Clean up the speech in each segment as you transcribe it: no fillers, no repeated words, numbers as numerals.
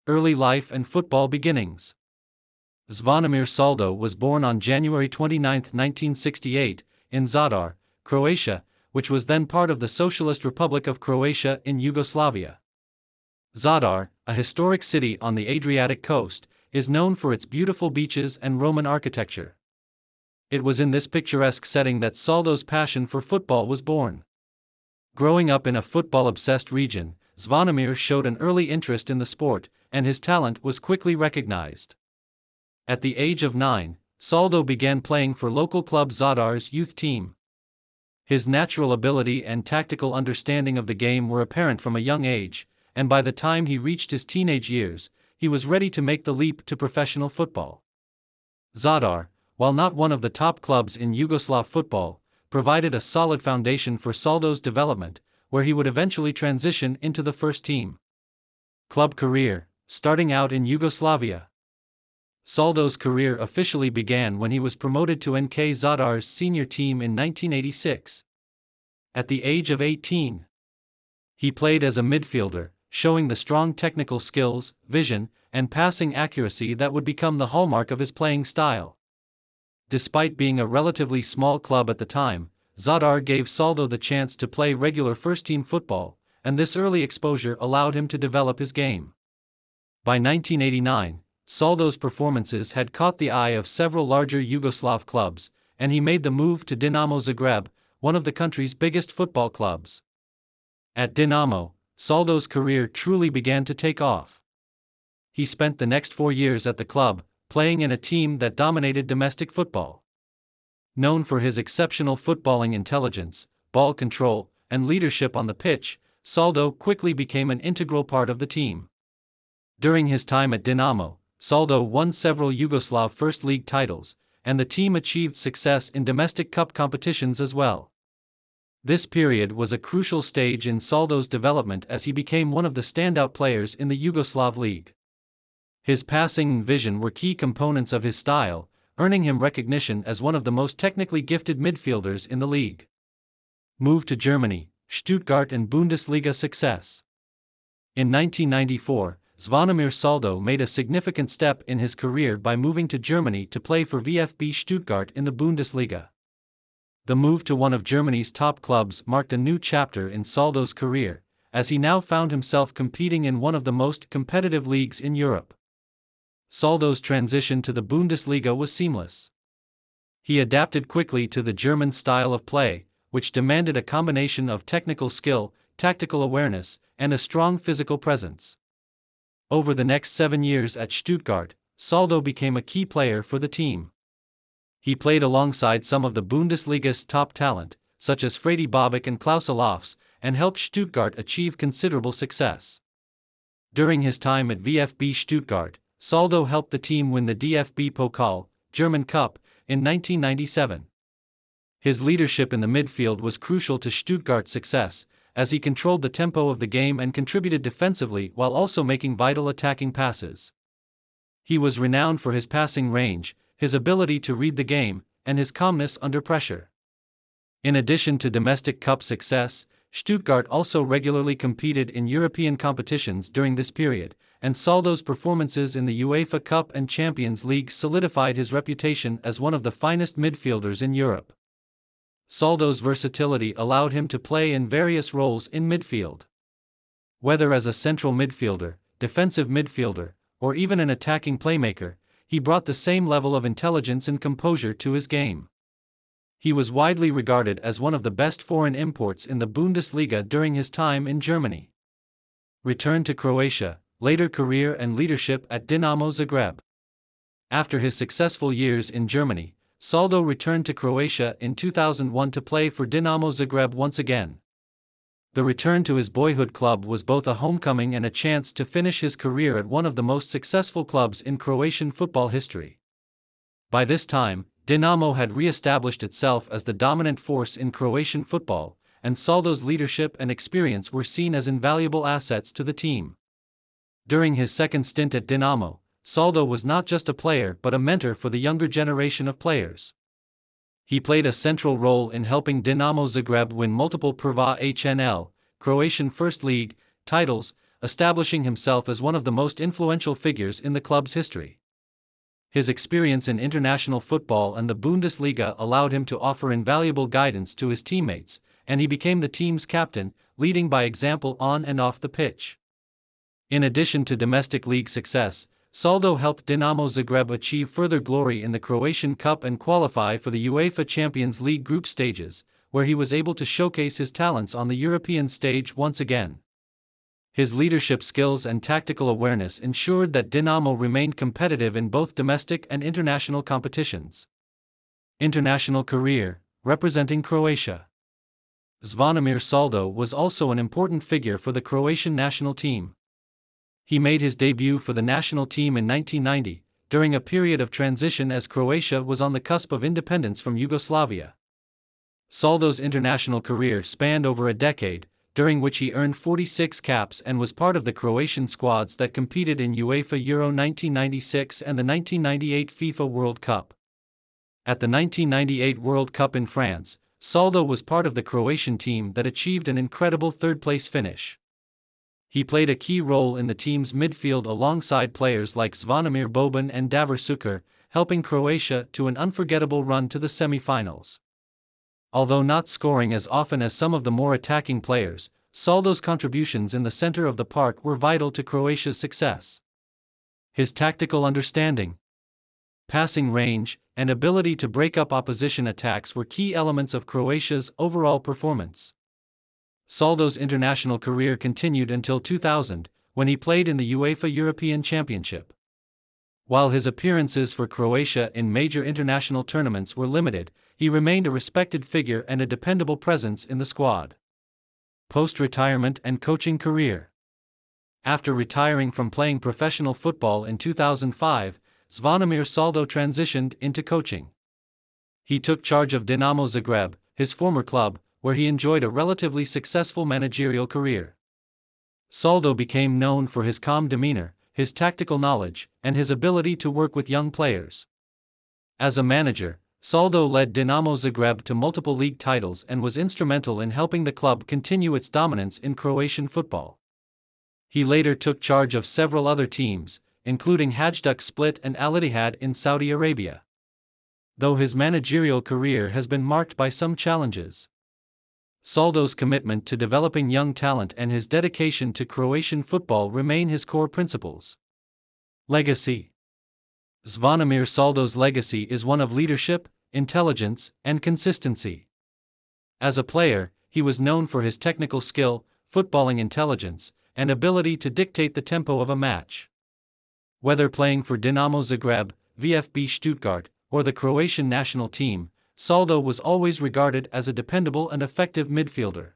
Early life and football beginnings. Zvonimir Saldo was born on January 29, 1968, in Zadar, Croatia, which was then part of the Socialist Republic of Croatia in Yugoslavia. Zadar, a historic city on the Adriatic coast, is known for its beautiful beaches and Roman architecture. It was in this picturesque setting that Saldo's passion for football was born. Growing up in a football-obsessed region, Zvonimir showed an early interest in the sport, and his talent was quickly recognized. At the age of 9, Saldo began playing for local club Zadar's youth team. His natural ability and tactical understanding of the game were apparent from a young age, and by the time he reached his teenage years, he was ready to make the leap to professional football. Zadar, while not one of the top clubs in Yugoslav football, provided a solid foundation for Saldo's development, where he would eventually transition into the first team. Club career. Starting out in Yugoslavia. Saldo's career officially began when he was promoted to NK Zadar's senior team in 1986. At the age of 18, he played as a midfielder, showing the strong technical skills, vision, and passing accuracy that would become the hallmark of his playing style. Despite being a relatively small club at the time, Zadar gave Saldo the chance to play regular first-team football, and this early exposure allowed him to develop his game. By 1989, Saldo's performances had caught the eye of several larger Yugoslav clubs, and he made the move to Dinamo Zagreb, one of the country's biggest football clubs. At Dinamo, Saldo's career truly began to take off. He spent the next 4 years at the club, playing in a team that dominated domestic football. Known for his exceptional footballing intelligence, ball control, and leadership on the pitch, Saldo quickly became an integral part of the team. During his time at Dinamo, Saldo won several Yugoslav First League titles, and the team achieved success in domestic cup competitions as well. This period was a crucial stage in Saldo's development as he became one of the standout players in the Yugoslav League. His passing and vision were key components of his style, earning him recognition as one of the most technically gifted midfielders in the league. Move to Germany, Stuttgart and Bundesliga success. In 1994, Zvonimir Saldo made a significant step in his career by moving to Germany to play for VfB Stuttgart in the Bundesliga. The move to one of Germany's top clubs marked a new chapter in Saldo's career, as he now found himself competing in one of the most competitive leagues in Europe. Saldo's transition to the Bundesliga was seamless. He adapted quickly to the German style of play, which demanded a combination of technical skill, tactical awareness, and a strong physical presence. Over the next 7 years at Stuttgart, Saldo became a key player for the team. He played alongside some of the Bundesliga's top talent, such as Fredi Bobic and Klaus Allofs, and helped Stuttgart achieve considerable success. During his time at VfB Stuttgart, Saldo helped the team win the DFB Pokal, German Cup, in 1997. His leadership in the midfield was crucial to Stuttgart's success, as he controlled the tempo of the game and contributed defensively while also making vital attacking passes. He was renowned for his passing range, his ability to read the game, and his calmness under pressure. In addition to domestic cup success, Stuttgart also regularly competed in European competitions during this period, and Saldo's performances in the UEFA Cup and Champions League solidified his reputation as one of the finest midfielders in Europe. Saldo's versatility allowed him to play in various roles in midfield. Whether as a central midfielder, defensive midfielder, or even an attacking playmaker, he brought the same level of intelligence and composure to his game. He was widely regarded as one of the best foreign imports in the Bundesliga during his time in Germany. Return to Croatia, later career and leadership at Dinamo Zagreb. After his successful years in Germany, Saldo returned to Croatia in 2001 to play for Dinamo Zagreb once again. The return to his boyhood club was both a homecoming and a chance to finish his career at one of the most successful clubs in Croatian football history. By this time, Dinamo had re-established itself as the dominant force in Croatian football, and Saldo's leadership and experience were seen as invaluable assets to the team. During his second stint at Dinamo, Saldo was not just a player but a mentor for the younger generation of players. He played a central role in helping Dinamo Zagreb win multiple Prva HNL, Croatian First League, titles, establishing himself as one of the most influential figures in the club's history. His experience in international football and the Bundesliga allowed him to offer invaluable guidance to his teammates, and he became the team's captain, leading by example on and off the pitch. In addition to domestic league success, Saldo helped Dinamo Zagreb achieve further glory in the Croatian Cup and qualify for the UEFA Champions League group stages, where he was able to showcase his talents on the European stage once again. His leadership skills and tactical awareness ensured that Dinamo remained competitive in both domestic and international competitions. International career, representing Croatia. Zvonimir Saldo was also an important figure for the Croatian national team. He made his debut for the national team in 1990, during a period of transition as Croatia was on the cusp of independence from Yugoslavia. Saldo's international career spanned over a decade, during which he earned 46 caps and was part of the Croatian squads that competed in UEFA Euro 1996 and the 1998 FIFA World Cup. At the 1998 World Cup in France, Saldo was part of the Croatian team that achieved an incredible third-place finish. He played a key role in the team's midfield alongside players like Zvonimir Boban and Davor Suker, helping Croatia to an unforgettable run to the semi-finals. Although not scoring as often as some of the more attacking players, Saldo's contributions in the center of the park were vital to Croatia's success. His tactical understanding, passing range, and ability to break up opposition attacks were key elements of Croatia's overall performance. Saldo's international career continued until 2000, when he played in the UEFA European Championship. While his appearances for Croatia in major international tournaments were limited, he remained a respected figure and a dependable presence in the squad. Post-retirement and coaching career. After retiring from playing professional football in 2005, Zvonimir Saldo transitioned into coaching. He took charge of Dinamo Zagreb, his former club, where he enjoyed a relatively successful managerial career. Saldo became known for his calm demeanor, his tactical knowledge, and his ability to work with young players. As a manager, Saldo led Dinamo Zagreb to multiple league titles and was instrumental in helping the club continue its dominance in Croatian football. He later took charge of several other teams, including Hajduk Split and Al Ittihad in Saudi Arabia. Though his managerial career has been marked by some challenges, Saldo's commitment to developing young talent and his dedication to Croatian football remain his core principles. Legacy. Zvonimir Saldo's legacy is one of leadership, intelligence, and consistency. As a player, he was known for his technical skill, footballing intelligence, and ability to dictate the tempo of a match. Whether playing for Dinamo Zagreb, VfB Stuttgart, or the Croatian national team, Saldo was always regarded as a dependable and effective midfielder.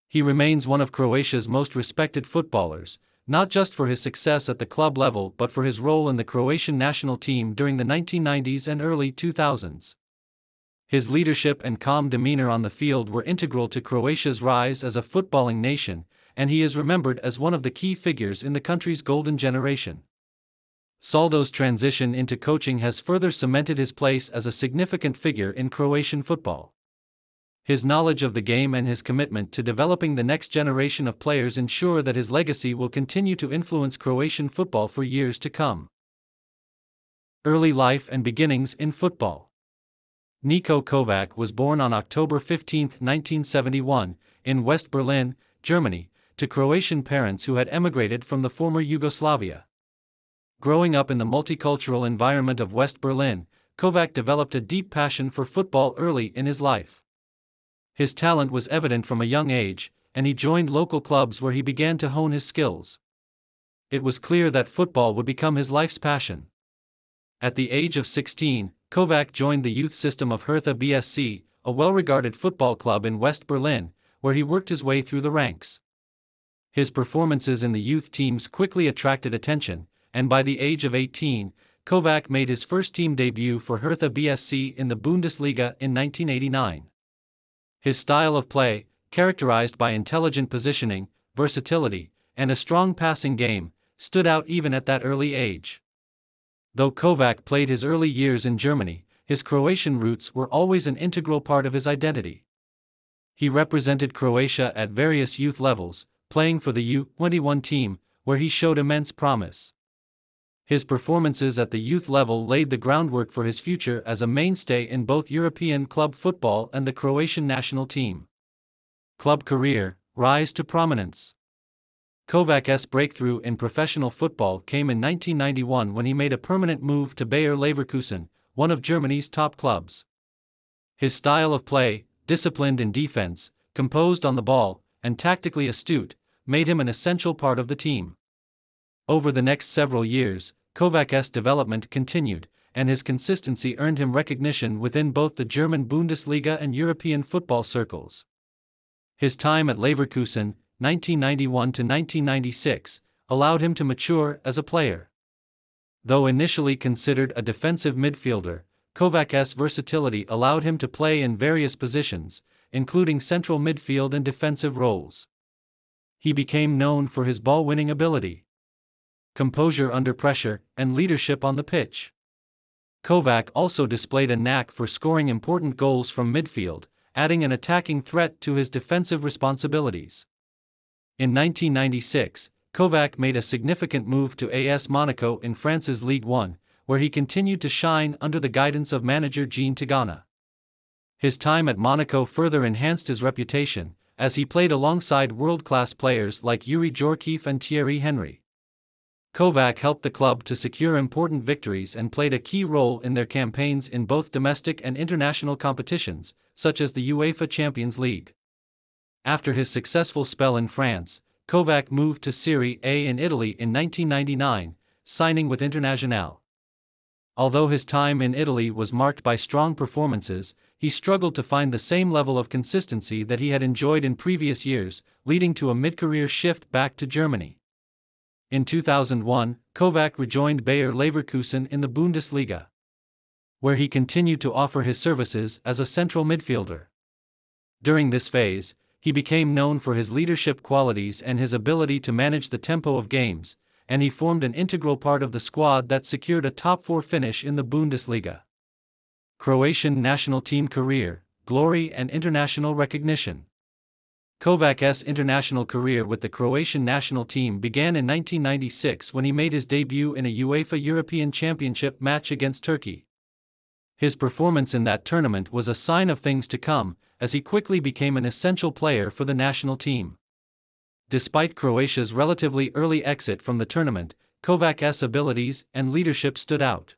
He remains one of Croatia's most respected footballers, not just for his success at the club level but for his role in the Croatian national team during the 1990s and early 2000s. His leadership and calm demeanor on the field were integral to Croatia's rise as a footballing nation, and he is remembered as one of the key figures in the country's golden generation. Saldo's transition into coaching has further cemented his place as a significant figure in Croatian football. His knowledge of the game and his commitment to developing the next generation of players ensure that his legacy will continue to influence Croatian football for years to come. Early life and beginnings in football. Niko Kovac was born on October 15, 1971, in West Berlin, Germany, to Croatian parents who had emigrated from the former Yugoslavia. Growing up in the multicultural environment of West Berlin, Kovac developed a deep passion for football early in his life. His talent was evident from a young age, and he joined local clubs where he began to hone his skills. It was clear that football would become his life's passion. At the age of 16, Kovac joined the youth system of Hertha BSC, a well-regarded football club in West Berlin, where he worked his way through the ranks. His performances in the youth teams quickly attracted attention, and by the age of 18, Kovac made his first team debut for Hertha BSC in the Bundesliga in 1989. His style of play, characterized by intelligent positioning, versatility, and a strong passing game, stood out even at that early age. Though Kovac played his early years in Germany, his Croatian roots were always an integral part of his identity. He represented Croatia at various youth levels, playing for the U21 team, where he showed immense promise. His performances at the youth level laid the groundwork for his future as a mainstay in both European club football and the Croatian national team. Club career, rise to prominence. Kovac's breakthrough in professional football came in 1991 when he made a permanent move to Bayer Leverkusen, one of Germany's top clubs. His style of play, disciplined in defense, composed on the ball, and tactically astute, made him an essential part of the team. Over the next several years, Kovac's development continued, and his consistency earned him recognition within both the German Bundesliga and European football circles. His time at Leverkusen, 1991 to 1996, allowed him to mature as a player. Though initially considered a defensive midfielder, Kovac's versatility allowed him to play in various positions, including central midfield and defensive roles. He became known for his ball-winning ability, composure under pressure, and leadership on the pitch. Kovac also displayed a knack for scoring important goals from midfield, adding an attacking threat to his defensive responsibilities. In 1996, Kovac made a significant move to AS Monaco in France's Ligue 1, where he continued to shine under the guidance of manager Jean Tigana. His time at Monaco further enhanced his reputation, as he played alongside world-class players like Youri Djorkaeff and Thierry Henry. Kovac helped the club to secure important victories and played a key role in their campaigns in both domestic and international competitions, such as the UEFA Champions League. After his successful spell in France, Kovac moved to Serie A in Italy in 1999, signing with Internazionale. Although his time in Italy was marked by strong performances, he struggled to find the same level of consistency that he had enjoyed in previous years, leading to a mid-career shift back to Germany. In 2001, Kovac rejoined Bayer Leverkusen in the Bundesliga, where he continued to offer his services as a central midfielder. During this phase, he became known for his leadership qualities and his ability to manage the tempo of games, and he formed an integral part of the squad that secured a top-4 finish in the Bundesliga. Croatian national team career, glory and international recognition. Kovac's international career with the Croatian national team began in 1996 when he made his debut in a UEFA European Championship match against Turkey. His performance in that tournament was a sign of things to come, as he quickly became an essential player for the national team. Despite Croatia's relatively early exit from the tournament, Kovac's abilities and leadership stood out.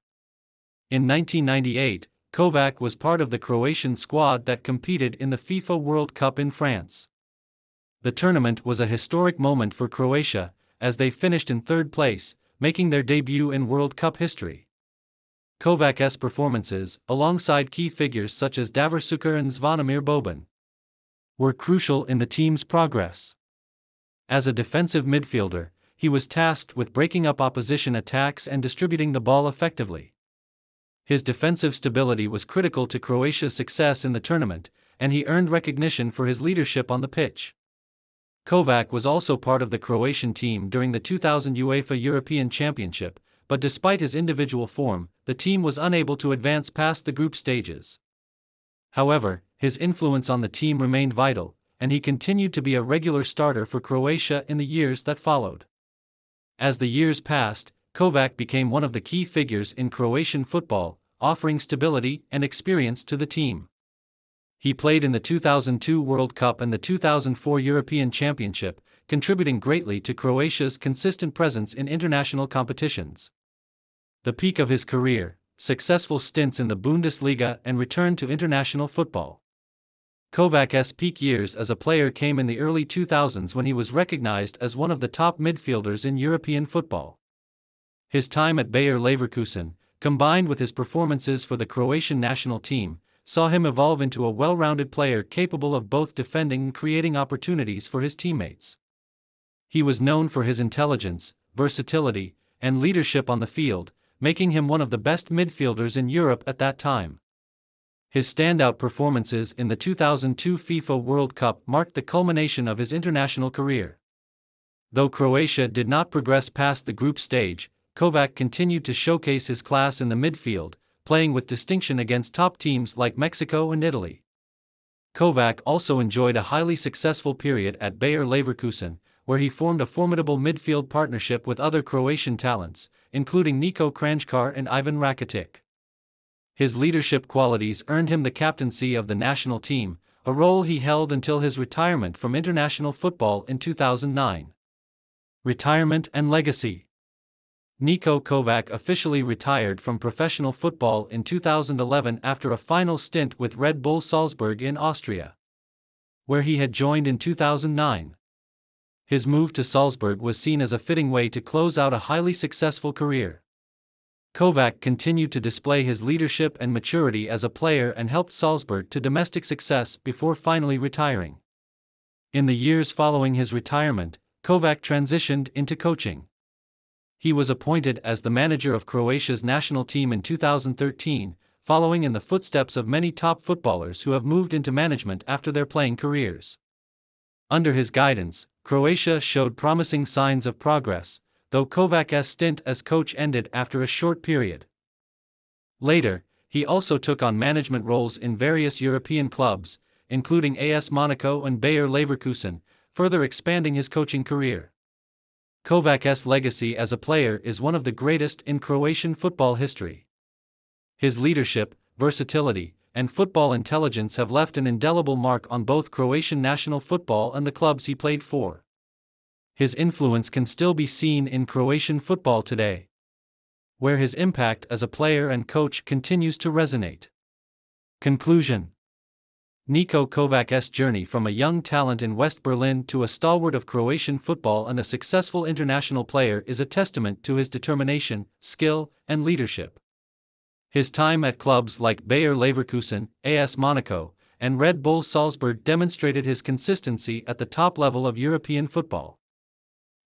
In 1998, Kovac was part of the Croatian squad that competed in the FIFA World Cup in France. The tournament was a historic moment for Croatia, as they finished in third place, making their debut in World Cup history. Kovac's performances, alongside key figures such as Davor Šuker and Zvonimir Boban, were crucial in the team's progress. As a defensive midfielder, he was tasked with breaking up opposition attacks and distributing the ball effectively. His defensive stability was critical to Croatia's success in the tournament, and he earned recognition for his leadership on the pitch. Kovac was also part of the Croatian team during the 2000 UEFA European Championship, but despite his individual form, the team was unable to advance past the group stages. However, his influence on the team remained vital, and he continued to be a regular starter for Croatia in the years that followed. As the years passed, Kovac became one of the key figures in Croatian football, offering stability and experience to the team. He played in the 2002 World Cup and the 2004 European Championship, contributing greatly to Croatia's consistent presence in international competitions. The peak of his career, successful stints in the Bundesliga and return to international football. Kovac's peak years as a player came in the early 2000s when he was recognized as one of the top midfielders in European football. His time at Bayer Leverkusen, combined with his performances for the Croatian national team, saw him evolve into a well-rounded player capable of both defending and creating opportunities for his teammates. He was known for his intelligence, versatility, and leadership on the field, making him one of the best midfielders in Europe at that time. His standout performances in the 2002 FIFA World Cup marked the culmination of his international career. Though Croatia did not progress past the group stage, Kovac continued to showcase his class in the midfield, playing with distinction against top teams like Mexico and Italy. Kovac also enjoyed a highly successful period at Bayer Leverkusen, where he formed a formidable midfield partnership with other Croatian talents, including Niko Kranjčar and Ivan Rakitic. His leadership qualities earned him the captaincy of the national team, a role he held until his retirement from international football in 2009. Retirement and legacy. Niko Kovac officially retired from professional football in 2011 after a final stint with Red Bull Salzburg in Austria, where he had joined in 2009. His move to Salzburg was seen as a fitting way to close out a highly successful career. Kovac continued to display his leadership and maturity as a player and helped Salzburg to domestic success before finally retiring. In the years following his retirement, Kovac transitioned into coaching. He was appointed as the manager of Croatia's national team in 2013, following in the footsteps of many top footballers who have moved into management after their playing careers. Under his guidance, Croatia showed promising signs of progress, though Kovac's stint as coach ended after a short period. Later, he also took on management roles in various European clubs, including AS Monaco and Bayer Leverkusen, further expanding his coaching career. Kovac's legacy as a player is one of the greatest in Croatian football history. His leadership, versatility, and football intelligence have left an indelible mark on both Croatian national football and the clubs he played for. His influence can still be seen in Croatian football today, where his impact as a player and coach continues to resonate. Conclusion. Niko Kovac's journey from a young talent in West Berlin to a stalwart of Croatian football and a successful international player is a testament to his determination, skill, and leadership. His time at clubs like Bayer Leverkusen, AS Monaco, and Red Bull Salzburg demonstrated his consistency at the top level of European football.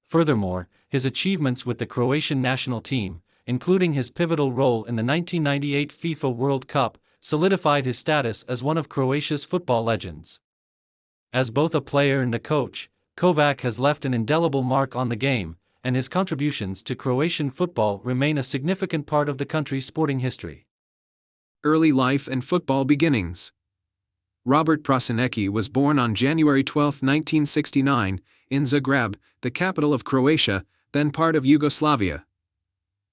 Furthermore, his achievements with the Croatian national team, including his pivotal role in the 1998 FIFA World Cup, solidified his status as one of Croatia's football legends. As both a player and a coach, Kovac has left an indelible mark on the game, and his contributions to Croatian football remain a significant part of the country's sporting history. Early life and football beginnings. Robert Prosinecki was born on January 12, 1969, in Zagreb, the capital of Croatia, then part of Yugoslavia.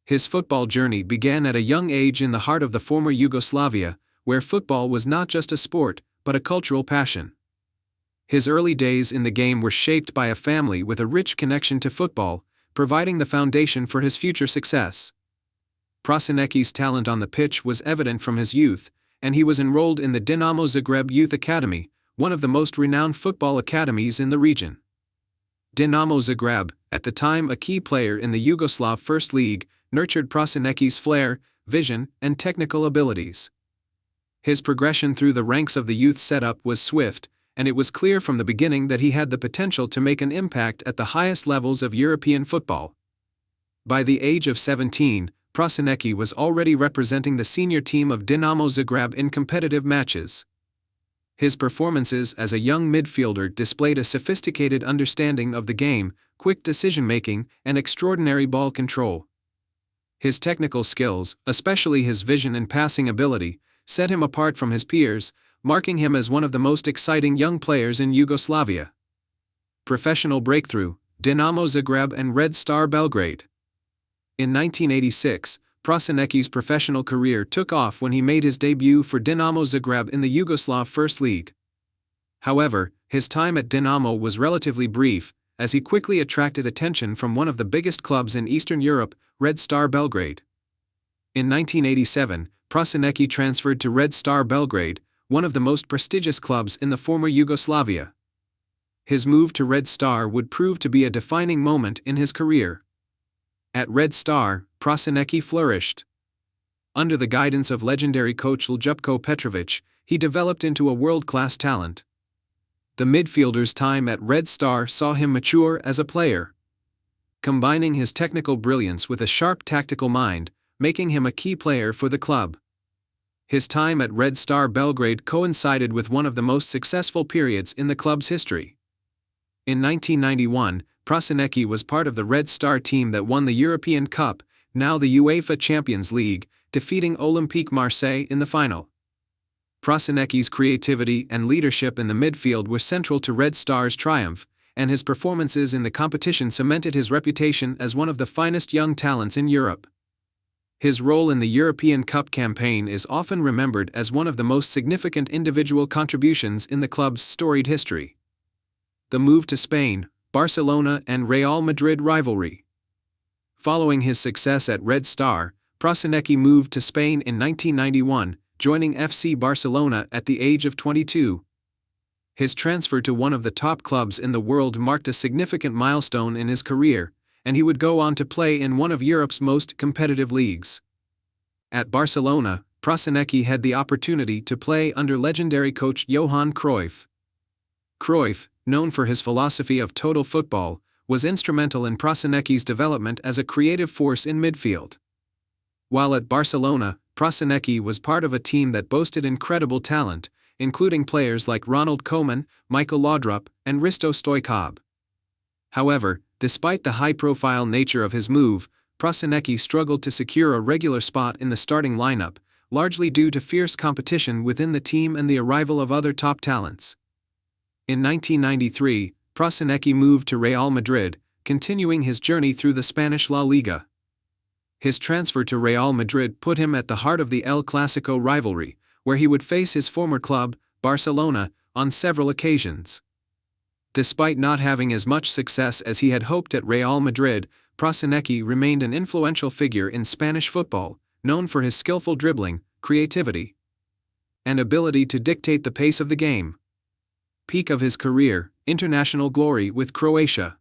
His football journey began at a young age in the heart of the former Yugoslavia, where football was not just a sport, but a cultural passion. His early days in the game were shaped by a family with a rich connection to football, providing the foundation for his future success. Prosinecki's talent on the pitch was evident from his youth, and he was enrolled in the Dinamo Zagreb Youth Academy, one of the most renowned football academies in the region. Dinamo Zagreb, at the time a key player in the Yugoslav First League, nurtured Prosinecki's flair, vision, and technical abilities. His progression through the ranks of the youth setup was swift, and it was clear from the beginning that he had the potential to make an impact at the highest levels of European football. By the age of 17, Prosinecki was already representing the senior team of Dinamo Zagreb in competitive matches. His performances as a young midfielder displayed a sophisticated understanding of the game, quick decision-making, and extraordinary ball control. His technical skills, especially his vision and passing ability, set him apart from his peers, marking him as one of the most exciting young players in Yugoslavia. Professional breakthrough, Dinamo Zagreb and Red Star Belgrade. In 1986, Prosinecki's professional career took off when he made his debut for Dinamo Zagreb in the Yugoslav First League. However, his time at Dinamo was relatively brief, as he quickly attracted attention from one of the biggest clubs in Eastern Europe, Red Star Belgrade. In 1987, Prosinecki transferred to Red Star Belgrade, one of the most prestigious clubs in the former Yugoslavia. His move to Red Star would prove to be a defining moment in his career. At Red Star, Prosinecki flourished. Under the guidance of legendary coach Ljupko Petrovic, he developed into a world-class talent. The midfielder's time at Red Star saw him mature as a player, combining his technical brilliance with a sharp tactical mind, making him a key player for the club. His time at Red Star Belgrade coincided with one of the most successful periods in the club's history. In 1991, Prosinecki was part of the Red Star team that won the European Cup, now the UEFA Champions League, defeating Olympique Marseille in the final. Prosinecki's creativity and leadership in the midfield were central to Red Star's triumph, and his performances in the competition cemented his reputation as one of the finest young talents in Europe. His role in the European Cup campaign is often remembered as one of the most significant individual contributions in the club's storied history. The move to Spain, Barcelona and Real Madrid rivalry. Following his success at Red Star, Prosinecki moved to Spain in 1991, joining FC Barcelona at the age of 22. His transfer to one of the top clubs in the world marked a significant milestone in his career, and he would go on to play in one of Europe's most competitive leagues. At Barcelona, Prosinecki had the opportunity to play under legendary coach Johan Cruyff. Cruyff, known for his philosophy of total football, was instrumental in Prosinecki's development as a creative force in midfield. While at Barcelona, Prosinecki was part of a team that boasted incredible talent, including players like Ronald Koeman, Michael Laudrup, and Risto Stoichkov. However, despite the high-profile nature of his move, Prosinecki struggled to secure a regular spot in the starting lineup, largely due to fierce competition within the team and the arrival of other top talents. In 1993, Prosinecki moved to Real Madrid, continuing his journey through the Spanish La Liga. His transfer to Real Madrid put him at the heart of the El Clásico rivalry, where he would face his former club, Barcelona, on several occasions. Despite not having as much success as he had hoped at Real Madrid, Prosinecki remained an influential figure in Spanish football, known for his skillful dribbling, creativity, and ability to dictate the pace of the game. Peak of his career, international glory with Croatia.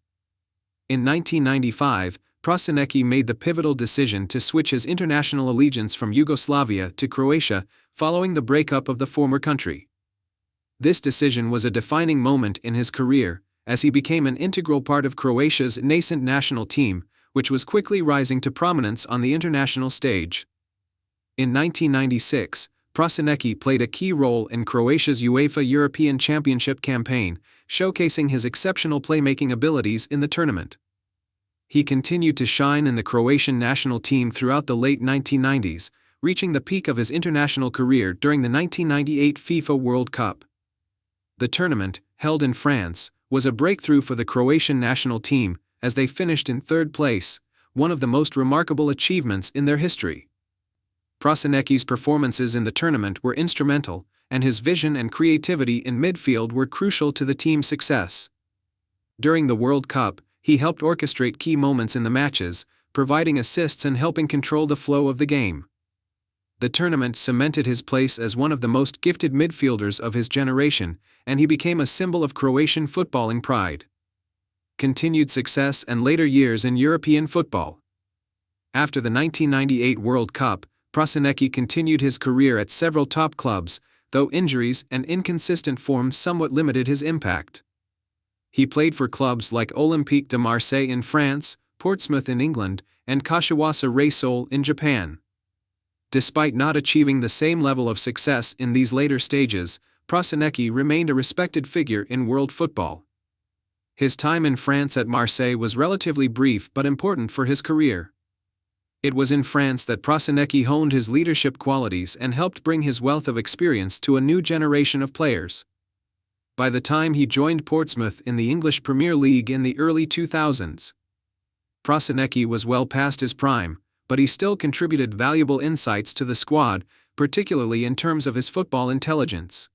In 1995, Prosinecki made the pivotal decision to switch his international allegiance from Yugoslavia to Croatia following the breakup of the former country. This decision was a defining moment in his career, as he became an integral part of Croatia's nascent national team, which was quickly rising to prominence on the international stage. In 1996, Prosinecki played a key role in Croatia's UEFA European Championship campaign, showcasing his exceptional playmaking abilities in the tournament. He continued to shine in the Croatian national team throughout the late 1990s, reaching the peak of his international career during the 1998 FIFA World Cup. The tournament, held in France, was a breakthrough for the Croatian national team, as they finished in third place, one of the most remarkable achievements in their history. Prosinecki's performances in the tournament were instrumental, and his vision and creativity in midfield were crucial to the team's success. During the World Cup, he helped orchestrate key moments in the matches, providing assists and helping control the flow of the game. The tournament cemented his place as one of the most gifted midfielders of his generation, and he became a symbol of Croatian footballing pride. Continued success and later years in European football. After the 1998 World Cup, Prosinecki continued his career at several top clubs, though injuries and inconsistent form somewhat limited his impact. He played for clubs like Olympique de Marseille in France, Portsmouth in England, and Kashiwasa Reysol in Japan. Despite not achieving the same level of success in these later stages, Prosinecki remained a respected figure in world football. His time in France at Marseille was relatively brief but important for his career. It was in France that Prosinecki honed his leadership qualities and helped bring his wealth of experience to a new generation of players. By the time he joined Portsmouth in the English Premier League in the early 2000s, Prosinecki was well past his prime, but he still contributed valuable insights to the squad, particularly in terms of his football intelligence.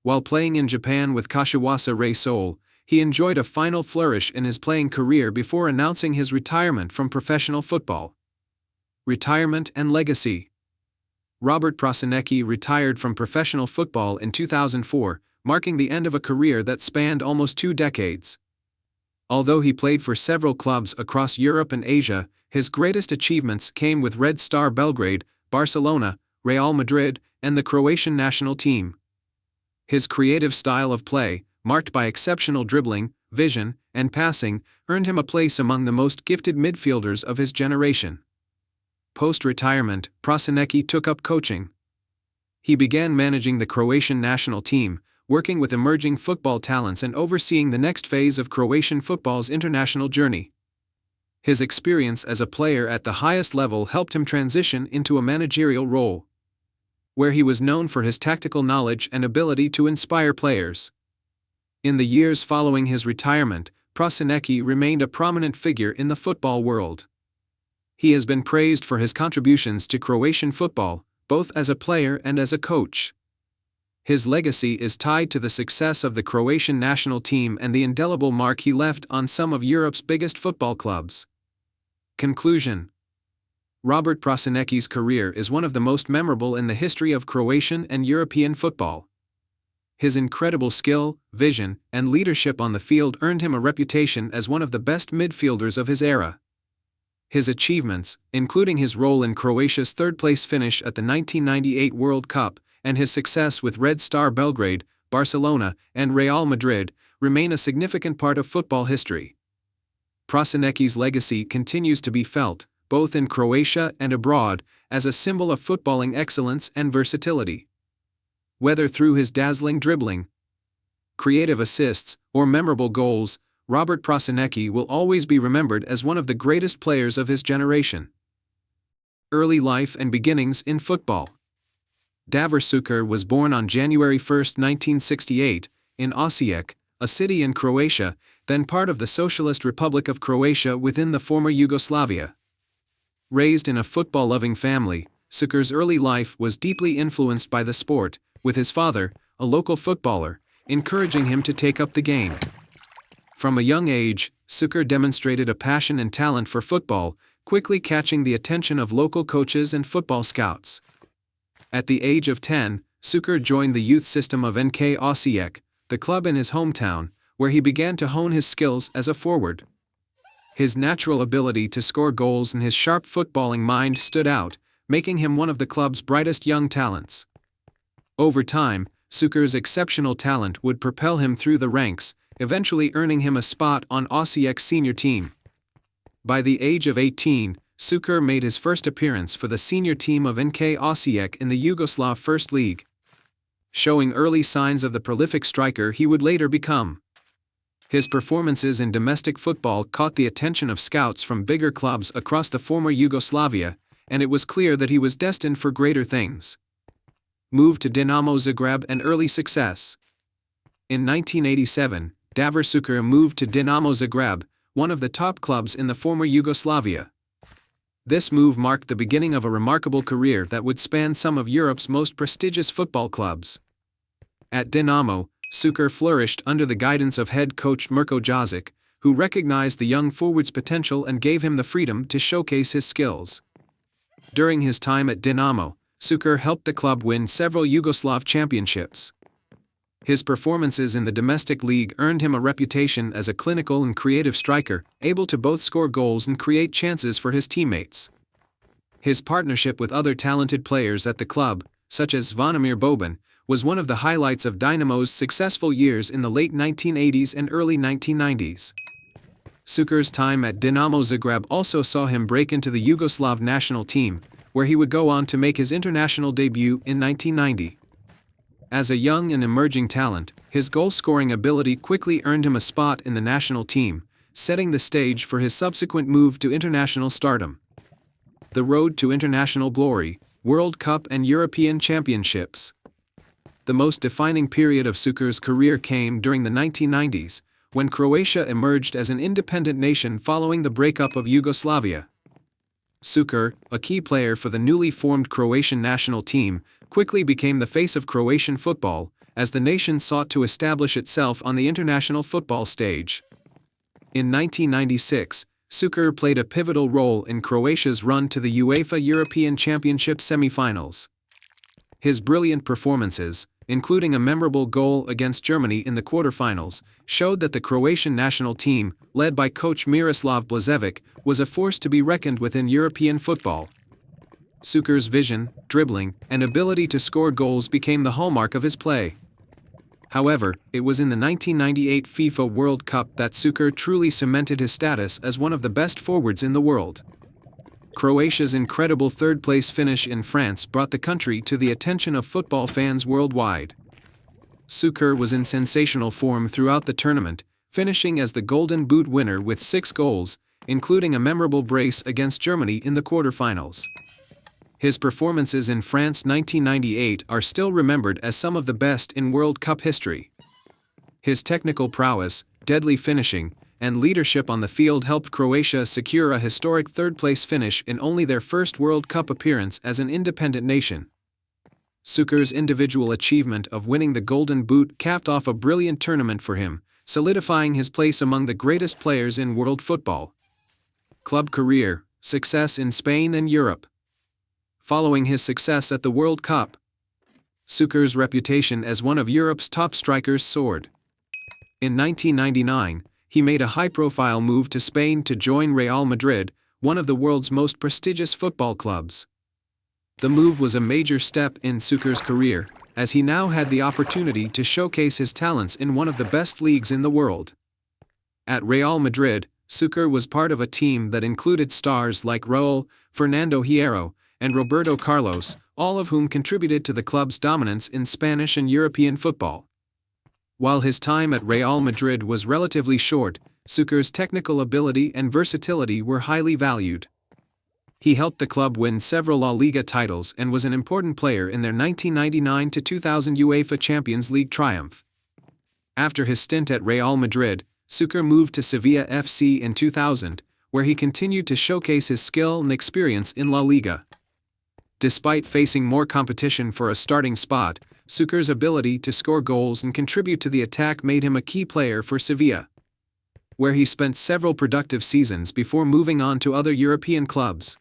While playing in Japan with Kashiwasa Reysol, he enjoyed a final flourish in his playing career before announcing his retirement from professional football. Retirement and legacy. Robert Prosinecki retired from professional football in 2004, marking the end of a career that spanned almost 2 decades. Although he played for several clubs across Europe and Asia, his greatest achievements came with Red Star Belgrade, Barcelona, Real Madrid, and the Croatian national team. His creative style of play, marked by exceptional dribbling, vision, and passing, earned him a place among the most gifted midfielders of his generation. Post-retirement, Prosinecki took up coaching. He began managing the Croatian national team, working with emerging football talents and overseeing the next phase of Croatian football's international journey. His experience as a player at the highest level helped him transition into a managerial role, where he was known for his tactical knowledge and ability to inspire players. In the years following his retirement, Prosinecki remained a prominent figure in the football world. He has been praised for his contributions to Croatian football, both as a player and as a coach. His legacy is tied to the success of the Croatian national team and the indelible mark he left on some of Europe's biggest football clubs. Conclusion: Robert Prosinecki's career is one of the most memorable in the history of Croatian and European football. His incredible skill, vision, and leadership on the field earned him a reputation as one of the best midfielders of his era. His achievements, including his role in Croatia's third-place finish at the 1998 World Cup, and his success with Red Star Belgrade, Barcelona, and Real Madrid, remain a significant part of football history. Prosinecki's legacy continues to be felt, both in Croatia and abroad, as a symbol of footballing excellence and versatility. Whether through his dazzling dribbling, creative assists, or memorable goals, Robert Prosinecki will always be remembered as one of the greatest players of his generation. Early life and beginnings in football. Davor Šuker was born on January 1, 1968, in Osijek, a city in Croatia, then part of the Socialist Republic of Croatia within the former Yugoslavia. Raised in a football-loving family, Šuker's early life was deeply influenced by the sport, with his father, a local footballer, encouraging him to take up the game. From a young age, Šuker demonstrated a passion and talent for football, quickly catching the attention of local coaches and football scouts. At the age of 10, Šuker joined the youth system of NK Osijek, the club in his hometown, where he began to hone his skills as a forward. His natural ability to score goals and his sharp footballing mind stood out, making him one of the club's brightest young talents. Over time, Šuker's exceptional talent would propel him through the ranks, eventually earning him a spot on Osijek's senior team. By the age of 18, Šuker made his first appearance for the senior team of NK Osijek in the Yugoslav First League, showing early signs of the prolific striker he would later become. His performances in domestic football caught the attention of scouts from bigger clubs across the former Yugoslavia, and it was clear that he was destined for greater things. Move to Dinamo Zagreb and early success. In 1987, Davor Šuker moved to Dinamo Zagreb, one of the top clubs in the former Yugoslavia. This move marked the beginning of a remarkable career that would span some of Europe's most prestigious football clubs. At Dinamo, Šuker flourished under the guidance of head coach Mirko Jozic, who recognized the young forward's potential and gave him the freedom to showcase his skills. During his time at Dinamo, Šuker helped the club win several Yugoslav championships. His performances in the domestic league earned him a reputation as a clinical and creative striker, able to both score goals and create chances for his teammates. His partnership with other talented players at the club, such as Zvonimir Boban, was one of the highlights of Dynamo's successful years in the late 1980s and early 1990s. Šuker's time at Dinamo Zagreb also saw him break into the Yugoslav national team, where he would go on to make his international debut in 1990. As a young and emerging talent, his goal-scoring ability quickly earned him a spot in the national team, setting the stage for his subsequent move to international stardom. The road to international glory, World Cup and European Championships. The most defining period of Šuker's career came during the 1990s, when Croatia emerged as an independent nation following the breakup of Yugoslavia. Šuker, a key player for the newly formed Croatian national team, quickly became the face of Croatian football, as the nation sought to establish itself on the international football stage. In 1996, Šuker played a pivotal role in Croatia's run to the UEFA European Championship semi-finals. His brilliant performances, including a memorable goal against Germany in the quarterfinals, showed that the Croatian national team, led by coach Miroslav Blažević, was a force to be reckoned with in European football. Šuker's vision, dribbling, and ability to score goals became the hallmark of his play. However, it was in the 1998 FIFA World Cup that Šuker truly cemented his status as one of the best forwards in the world. Croatia's incredible third-place finish in France brought the country to the attention of football fans worldwide. Šuker was in sensational form throughout the tournament, finishing as the Golden Boot winner with 6 goals, including a memorable brace against Germany in the quarterfinals. His performances in France 1998 are still remembered as some of the best in World Cup history. His technical prowess, deadly finishing, and leadership on the field helped Croatia secure a historic third-place finish in only their first World Cup appearance as an independent nation. Suker's individual achievement of winning the Golden Boot capped off a brilliant tournament for him, solidifying his place among the greatest players in world football. Club career, success in Spain and Europe. Following his success at the World Cup, Suker's reputation as one of Europe's top strikers soared. In 1999, he made a high-profile move to Spain to join Real Madrid, one of the world's most prestigious football clubs. The move was a major step in Suker's career, as he now had the opportunity to showcase his talents in one of the best leagues in the world. At Real Madrid, Suker was part of a team that included stars like Raúl, Fernando Hierro, and Roberto Carlos, all of whom contributed to the club's dominance in Spanish and European football. While his time at Real Madrid was relatively short, Suker's technical ability and versatility were highly valued. He helped the club win several La Liga titles and was an important player in their 1999-2000 UEFA Champions League triumph. After his stint at Real Madrid, Suker moved to Sevilla FC in 2000, where he continued to showcase his skill and experience in La Liga. Despite facing more competition for a starting spot, Suker's ability to score goals and contribute to the attack made him a key player for Sevilla, where he spent several productive seasons before moving on to other European clubs.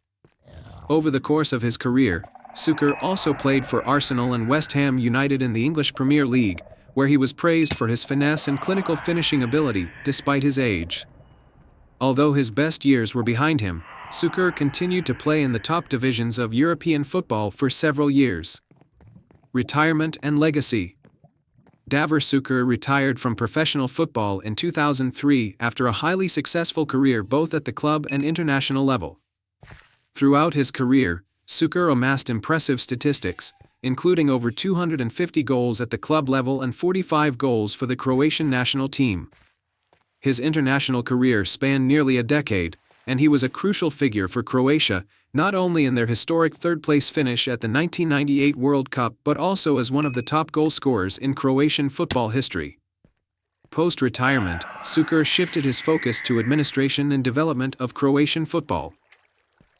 Over the course of his career, Suker also played for Arsenal and West Ham United in the English Premier League, where he was praised for his finesse and clinical finishing ability despite his age. Although his best years were behind him, Suker continued to play in the top divisions of European football for several years. Retirement and legacy. Davor Suker retired from professional football in 2003 after a highly successful career both at the club and international level. Throughout his career, Suker amassed impressive statistics, including over 250 goals at the club level and 45 goals for the Croatian national team. His international career spanned nearly a decade, and he was a crucial figure for Croatia, not only in their historic third-place finish at the 1998 World Cup but also as one of the top goal scorers in Croatian football history. Post-retirement, Suker shifted his focus to administration and development of Croatian football.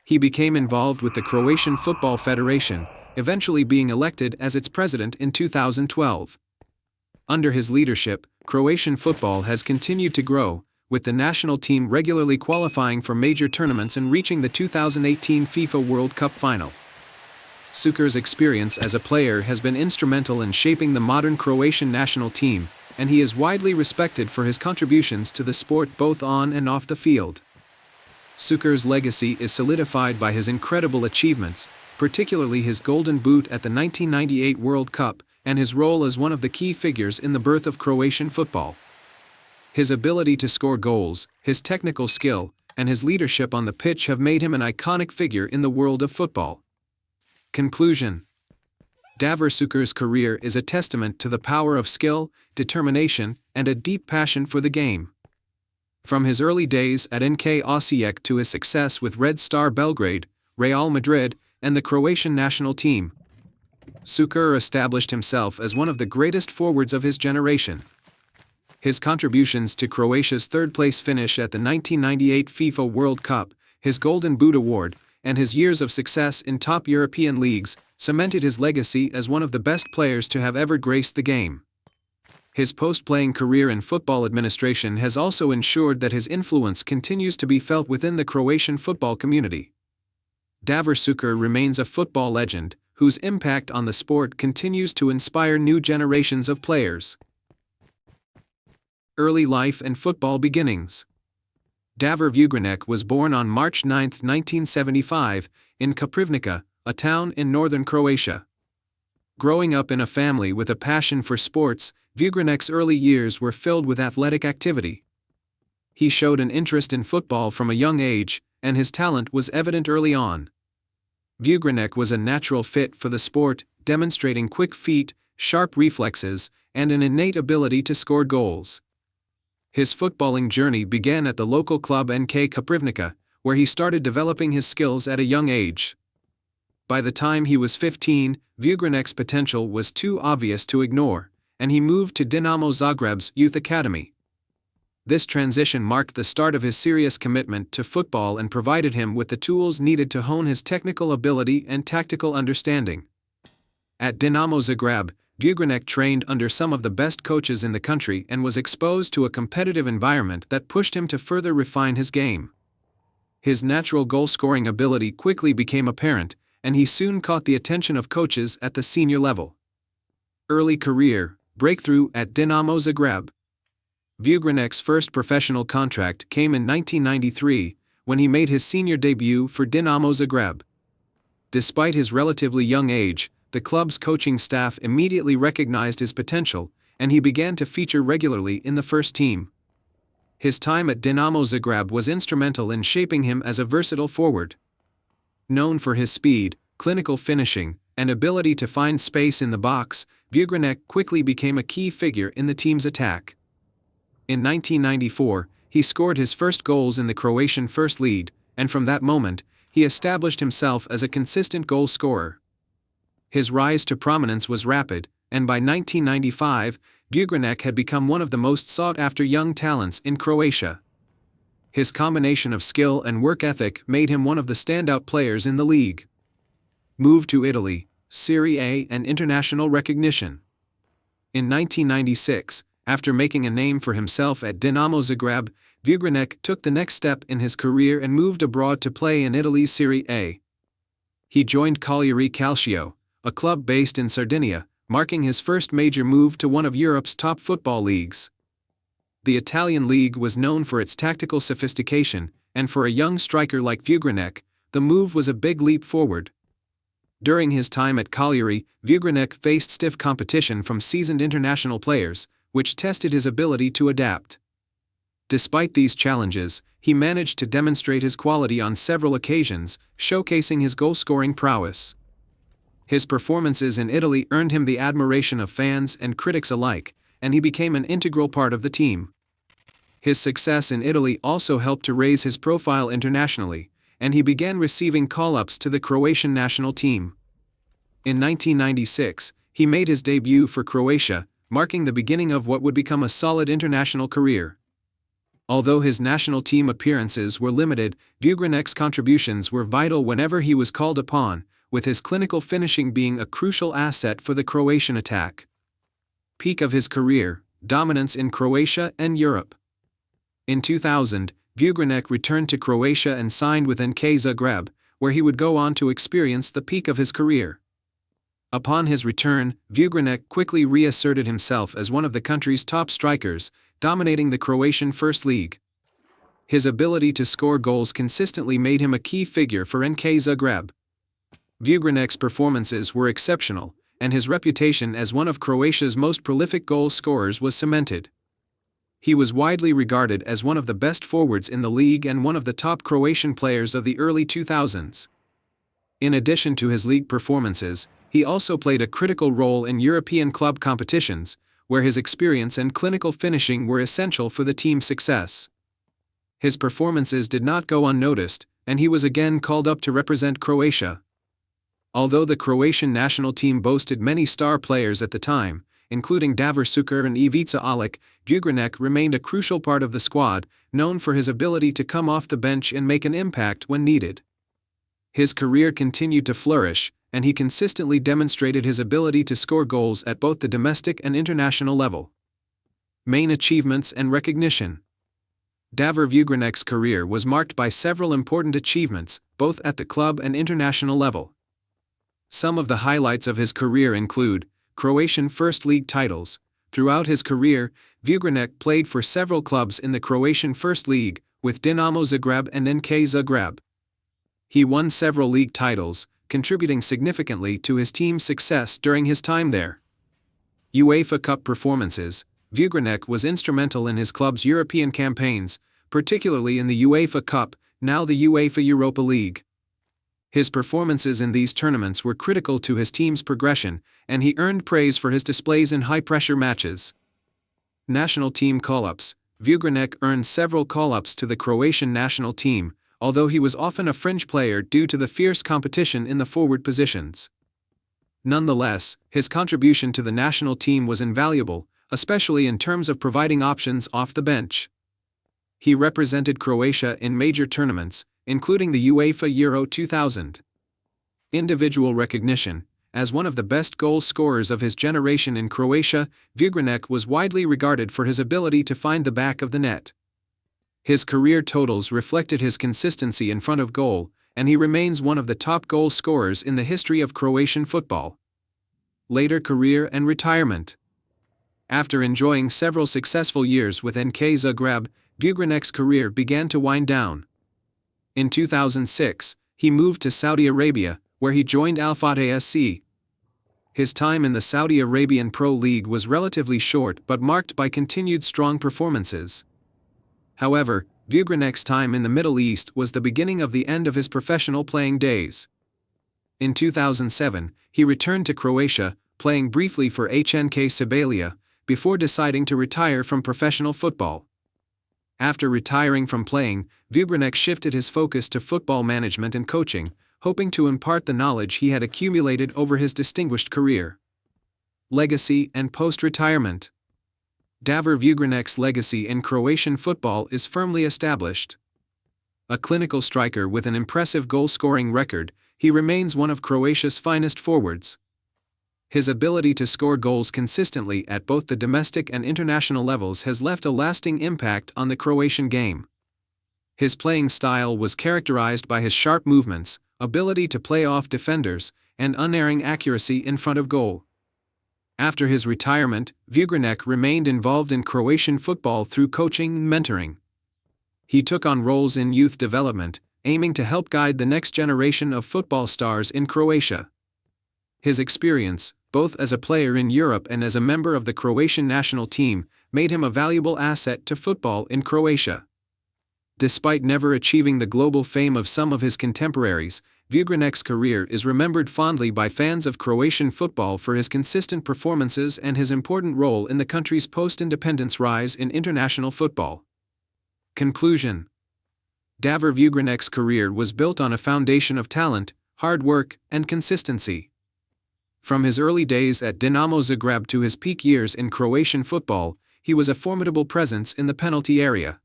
He became involved with the Croatian Football Federation, eventually being elected as its president in 2012. Under his leadership, Croatian football has continued to grow, with the national team regularly qualifying for major tournaments and reaching the 2018 FIFA World Cup final. Suker's experience as a player has been instrumental in shaping the modern Croatian national team, and he is widely respected for his contributions to the sport both on and off the field. Suker's legacy is solidified by his incredible achievements, particularly his Golden Boot at the 1998 World Cup, and his role as one of the key figures in the birth of Croatian football. His ability to score goals, his technical skill, and his leadership on the pitch have made him an iconic figure in the world of football. Conclusion. Davor Suker's career is a testament to the power of skill, determination, and a deep passion for the game. From his early days at NK Osijek to his success with Red Star Belgrade, Real Madrid, and the Croatian national team, Suker established himself as one of the greatest forwards of his generation. His contributions to Croatia's third-place finish at the 1998 FIFA World Cup, his Golden Boot award, and his years of success in top European leagues cemented his legacy as one of the best players to have ever graced the game. His post-playing career in football administration has also ensured that his influence continues to be felt within the Croatian football community. Davor Suker remains a football legend, whose impact on the sport continues to inspire new generations of players. Early life and football beginnings. Davor Vugrinec was born on March 9, 1975, in Koprivnica, a town in northern Croatia. Growing up in a family with a passion for sports, Vugrinec's early years were filled with athletic activity. He showed an interest in football from a young age, and his talent was evident early on. Vugrinec was a natural fit for the sport, demonstrating quick feet, sharp reflexes, and an innate ability to score goals. His footballing journey began at the local club NK Koprivnica, where he started developing his skills at a young age. By the time he was 15, Vugrinec's potential was too obvious to ignore, and he moved to Dinamo Zagreb's youth academy. This transition marked the start of his serious commitment to football and provided him with the tools needed to hone his technical ability and tactical understanding. At Dinamo Zagreb, Vugrinec trained under some of the best coaches in the country and was exposed to a competitive environment that pushed him to further refine his game. His natural goal-scoring ability quickly became apparent, and he soon caught the attention of coaches at the senior level. Early career breakthrough at Dinamo Zagreb. Vugrinec's first professional contract came in 1993, when he made his senior debut for Dinamo Zagreb. Despite his relatively young age, the club's coaching staff immediately recognized his potential, and he began to feature regularly in the first team. His time at Dinamo Zagreb was instrumental in shaping him as a versatile forward. Known for his speed, clinical finishing, and ability to find space in the box, Vugrinec quickly became a key figure in the team's attack. In 1994, he scored his first goals in the Croatian First League, and from that moment, he established himself as a consistent goal scorer. His rise to prominence was rapid, and by 1995, Vugrinec had become one of the most sought-after young talents in Croatia. His combination of skill and work ethic made him one of the standout players in the league. Move to Italy, Serie A and international recognition. In 1996, after making a name for himself at Dinamo Zagreb, Vugrinec took the next step in his career and moved abroad to play in Italy's Serie A. He joined Cagliari Calcio, a club based in Sardinia, marking his first major move to one of Europe's top football leagues. The Italian league was known for its tactical sophistication, and for a young striker like Vugrinec, the move was a big leap forward. During his time at Cagliari, Vugrinec faced stiff competition from seasoned international players, which tested his ability to adapt. Despite these challenges, he managed to demonstrate his quality on several occasions, showcasing his goal-scoring prowess. His performances in Italy earned him the admiration of fans and critics alike, and he became an integral part of the team. His success in Italy also helped to raise his profile internationally, and he began receiving call-ups to the Croatian national team. In 1996, he made his debut for Croatia, marking the beginning of what would become a solid international career. Although his national team appearances were limited, Vugrinec's contributions were vital whenever he was called upon, with his clinical finishing being a crucial asset for the Croatian attack. Peak of his career, dominance in Croatia and Europe. In 2000, Vugrinec returned to Croatia and signed with NK Zagreb, where he would go on to experience the peak of his career. Upon his return, Vugrinec quickly reasserted himself as one of the country's top strikers, dominating the Croatian First League. His ability to score goals consistently made him a key figure for NK Zagreb. Vugrinec's performances were exceptional, and his reputation as one of Croatia's most prolific goal scorers was cemented. He was widely regarded as one of the best forwards in the league and one of the top Croatian players of the early 2000s. In addition to his league performances, he also played a critical role in European club competitions, where his experience and clinical finishing were essential for the team's success. His performances did not go unnoticed, and he was again called up to represent Croatia. Although the Croatian national team boasted many star players at the time, including Davor Šuker and Ivica Olic, Vugrinec remained a crucial part of the squad, known for his ability to come off the bench and make an impact when needed. His career continued to flourish, and he consistently demonstrated his ability to score goals at both the domestic and international level. Main achievements and recognition. Davor Vugrinec's career was marked by several important achievements, both at the club and international level. Some of the highlights of his career include Croatian First League titles. Throughout his career, Vugrinec played for several clubs in the Croatian First League, with Dinamo Zagreb and NK Zagreb. He won several league titles, contributing significantly to his team's success during his time there. UEFA Cup performances. Vugrinec was instrumental in his club's European campaigns, particularly in the UEFA Cup, now the UEFA Europa League. His performances in these tournaments were critical to his team's progression, and he earned praise for his displays in high-pressure matches. National team call-ups. Vugrinec earned several call-ups to the Croatian national team, although he was often a fringe player due to the fierce competition in the forward positions. Nonetheless, his contribution to the national team was invaluable, especially in terms of providing options off the bench. He represented Croatia in major tournaments, including the UEFA Euro 2000. Individual recognition. As one of the best goal scorers of his generation in Croatia, Vugrinec was widely regarded for his ability to find the back of the net. His career totals reflected his consistency in front of goal, and he remains one of the top goal scorers in the history of Croatian football. Later career and retirement. After enjoying several successful years with NK Zagreb, Vugrinec's career began to wind down. In 2006, he moved to Saudi Arabia, where he joined Al Fateh SC. His time in the Saudi Arabian Pro League was relatively short but marked by continued strong performances. However, Vugrinec's time in the Middle East was the beginning of the end of his professional playing days. In 2007, he returned to Croatia, playing briefly for HNK Sibelia, before deciding to retire from professional football. After retiring from playing, Vugrinec shifted his focus to football management and coaching, hoping to impart the knowledge he had accumulated over his distinguished career. Legacy and post-retirement. Davor Vugrinec's legacy in Croatian football is firmly established. A clinical striker with an impressive goal-scoring record, he remains one of Croatia's finest forwards. His ability to score goals consistently at both the domestic and international levels has left a lasting impact on the Croatian game. His playing style was characterized by his sharp movements, ability to play off defenders, and unerring accuracy in front of goal. After his retirement, Vugrinec remained involved in Croatian football through coaching and mentoring. He took on roles in youth development, aiming to help guide the next generation of football stars in Croatia. His experience, both as a player in Europe and as a member of the Croatian national team, made him a valuable asset to football in Croatia. Despite never achieving the global fame of some of his contemporaries, Vugrinec's career is remembered fondly by fans of Croatian football for his consistent performances and his important role in the country's post-independence rise in international football. Conclusion. Davor Vugrinec's career was built on a foundation of talent, hard work, and consistency. From his early days at Dinamo Zagreb to his peak years in Croatian football, he was a formidable presence in the penalty area.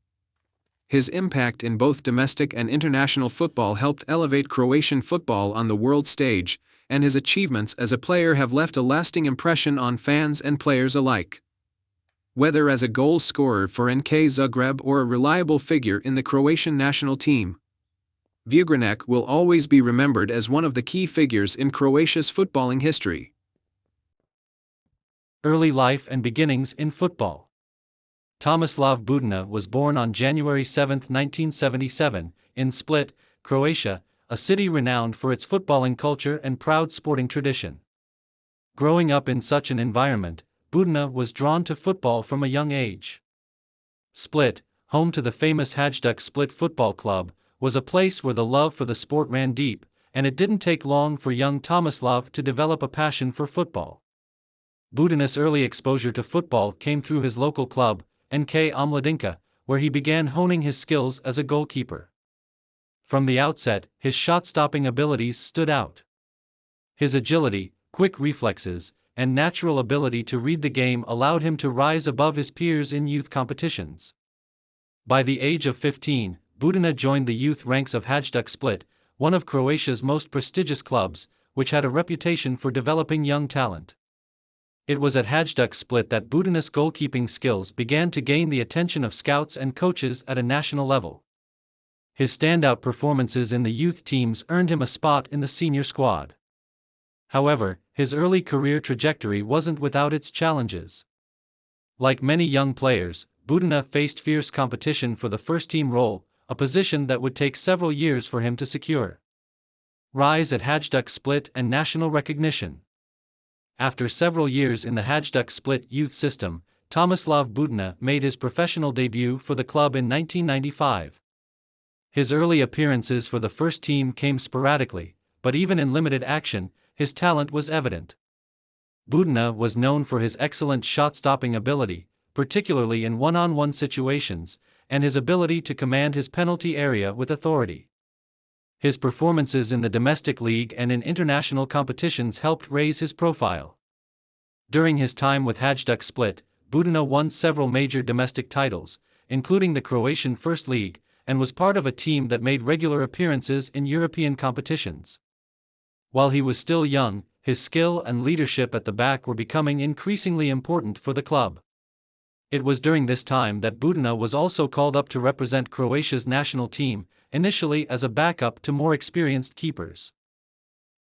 His impact in both domestic and international football helped elevate Croatian football on the world stage, and his achievements as a player have left a lasting impression on fans and players alike. Whether as a goal scorer for NK Zagreb or a reliable figure in the Croatian national team, Vugrinec will always be remembered as one of the key figures in Croatia's footballing history. Early life and beginnings in football. Tomislav Budina was born on January 7, 1977, in Split, Croatia, a city renowned for its footballing culture and proud sporting tradition. Growing up in such an environment, Budina was drawn to football from a young age. Split, home to the famous Hajduk Split Football Club, was a place where the love for the sport ran deep, and it didn't take long for young Tomislav to develop a passion for football. Budina's early exposure to football came through his local club, NK Omladinka, where he began honing his skills as a goalkeeper. From the outset, his shot-stopping abilities stood out. His agility, quick reflexes, and natural ability to read the game allowed him to rise above his peers in youth competitions. By the age of 15, Budina joined the youth ranks of Hajduk Split, one of Croatia's most prestigious clubs, which had a reputation for developing young talent. It was at Hajduk Split that Budina's goalkeeping skills began to gain the attention of scouts and coaches at a national level. His standout performances in the youth teams earned him a spot in the senior squad. However, his early career trajectory wasn't without its challenges. Like many young players, Budina faced fierce competition for the first-team role, a position that would take several years for him to secure. Rise at Hajduk Split and national recognition. After several years in the Hajduk Split youth system, Tomislav Budina made his professional debut for the club in 1995. His early appearances for the first team came sporadically, but even in limited action, his talent was evident. Budina was known for his excellent shot-stopping ability, particularly in one-on-one situations, and his ability to command his penalty area with authority. His performances in the domestic league and in international competitions helped raise his profile. During his time with Hajduk Split, Budina won several major domestic titles, including the Croatian First League, and was part of a team that made regular appearances in European competitions. While he was still young, his skill and leadership at the back were becoming increasingly important for the club. It was during this time that Budina was also called up to represent Croatia's national team, initially as a backup to more experienced keepers.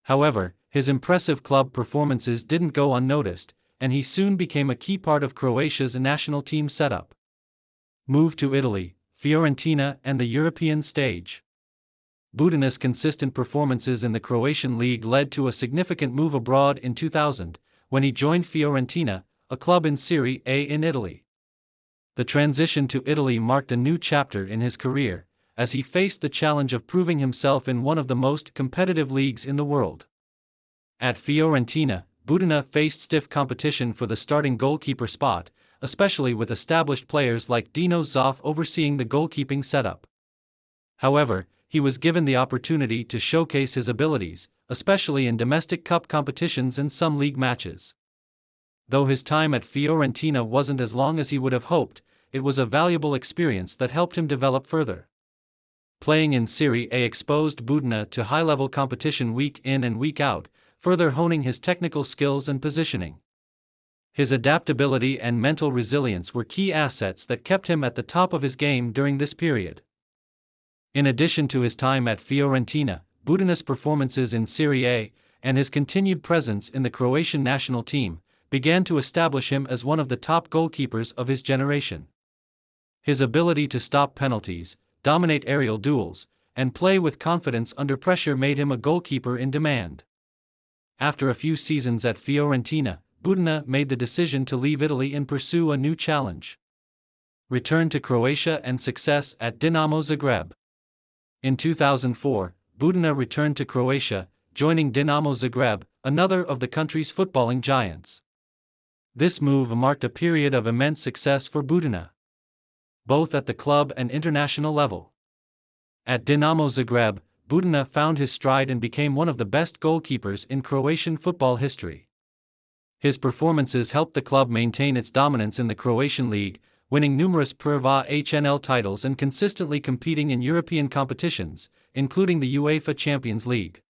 However, his impressive club performances didn't go unnoticed, and he soon became a key part of Croatia's national team setup. Move to Italy, Fiorentina and the European stage. Budina's consistent performances in the Croatian league led to a significant move abroad in 2000, when he joined Fiorentina, a club in Serie A in Italy. The transition to Italy marked a new chapter in his career, as he faced the challenge of proving himself in one of the most competitive leagues in the world. At Fiorentina, Budina faced stiff competition for the starting goalkeeper spot, especially with established players like Dino Zoff overseeing the goalkeeping setup. However, he was given the opportunity to showcase his abilities, especially in domestic cup competitions and some league matches. Though his time at Fiorentina wasn't as long as he would have hoped, it was a valuable experience that helped him develop further. Playing in Serie A exposed Budina to high-level competition week in and week out, further honing his technical skills and positioning. His adaptability and mental resilience were key assets that kept him at the top of his game during this period. In addition to his time at Fiorentina, Budina's performances in Serie A, and his continued presence in the Croatian national team, began to establish him as one of the top goalkeepers of his generation. His ability to stop penalties, dominate aerial duels, and play with confidence under pressure made him a goalkeeper in demand. After a few seasons at Fiorentina, Budina made the decision to leave Italy and pursue a new challenge. Return to Croatia and success at Dinamo Zagreb. In 2004, Budina returned to Croatia, joining Dinamo Zagreb, another of the country's footballing giants. This move marked a period of immense success for Budina, both at the club and international level. At Dinamo Zagreb, Budina found his stride and became one of the best goalkeepers in Croatian football history. His performances helped the club maintain its dominance in the Croatian league, winning numerous Prva HNL titles and consistently competing in European competitions, including the UEFA Champions League.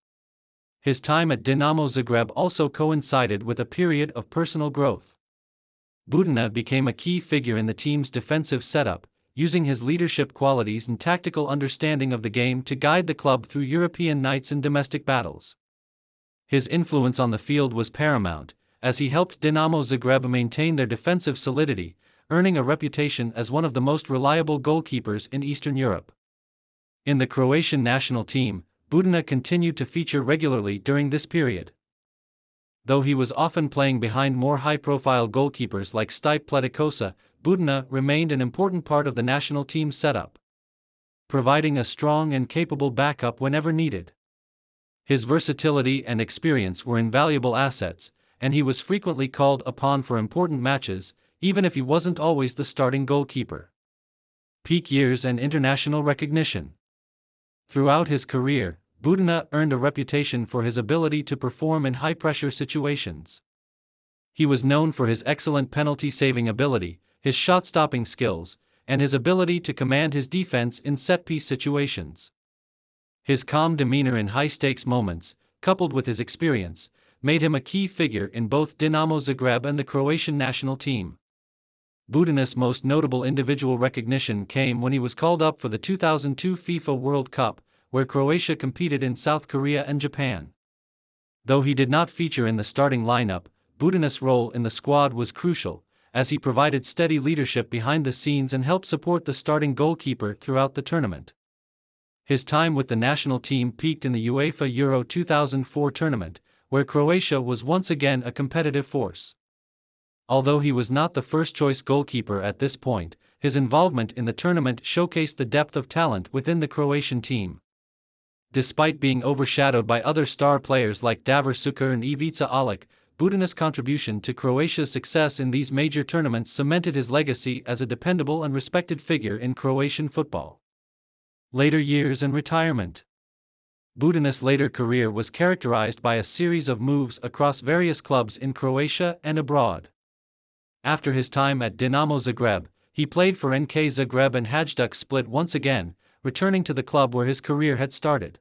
His time at Dinamo Zagreb also coincided with a period of personal growth. Budina became a key figure in the team's defensive setup, using his leadership qualities and tactical understanding of the game to guide the club through European nights and domestic battles. His influence on the field was paramount, as he helped Dinamo Zagreb maintain their defensive solidity, earning a reputation as one of the most reliable goalkeepers in Eastern Europe. In the Croatian national team, Budina continued to feature regularly during this period. Though he was often playing behind more high-profile goalkeepers like Stipe Pletikosa, Budina remained an important part of the national team setup, providing a strong and capable backup whenever needed. His versatility and experience were invaluable assets, and he was frequently called upon for important matches, even if he wasn't always the starting goalkeeper. Peak years and international recognition. Throughout his career, Budina earned a reputation for his ability to perform in high-pressure situations. He was known for his excellent penalty-saving ability, his shot-stopping skills, and his ability to command his defense in set-piece situations. His calm demeanor in high-stakes moments, coupled with his experience, made him a key figure in both Dinamo Zagreb and the Croatian national team. Budina's most notable individual recognition came when he was called up for the 2002 FIFA World Cup, where Croatia competed in South Korea and Japan. Though he did not feature in the starting lineup, Budina's role in the squad was crucial, as he provided steady leadership behind the scenes and helped support the starting goalkeeper throughout the tournament. His time with the national team peaked in the UEFA Euro 2004 tournament, where Croatia was once again a competitive force. Although he was not the first-choice goalkeeper at this point, his involvement in the tournament showcased the depth of talent within the Croatian team. Despite being overshadowed by other star players like Davor Šuker and Ivica Olic, Budina's contribution to Croatia's success in these major tournaments cemented his legacy as a dependable and respected figure in Croatian football. Later years and retirement. Budina's later career was characterized by a series of moves across various clubs in Croatia and abroad. After his time at Dinamo Zagreb, he played for NK Zagreb and Hajduk Split once again, returning to the club where his career had started.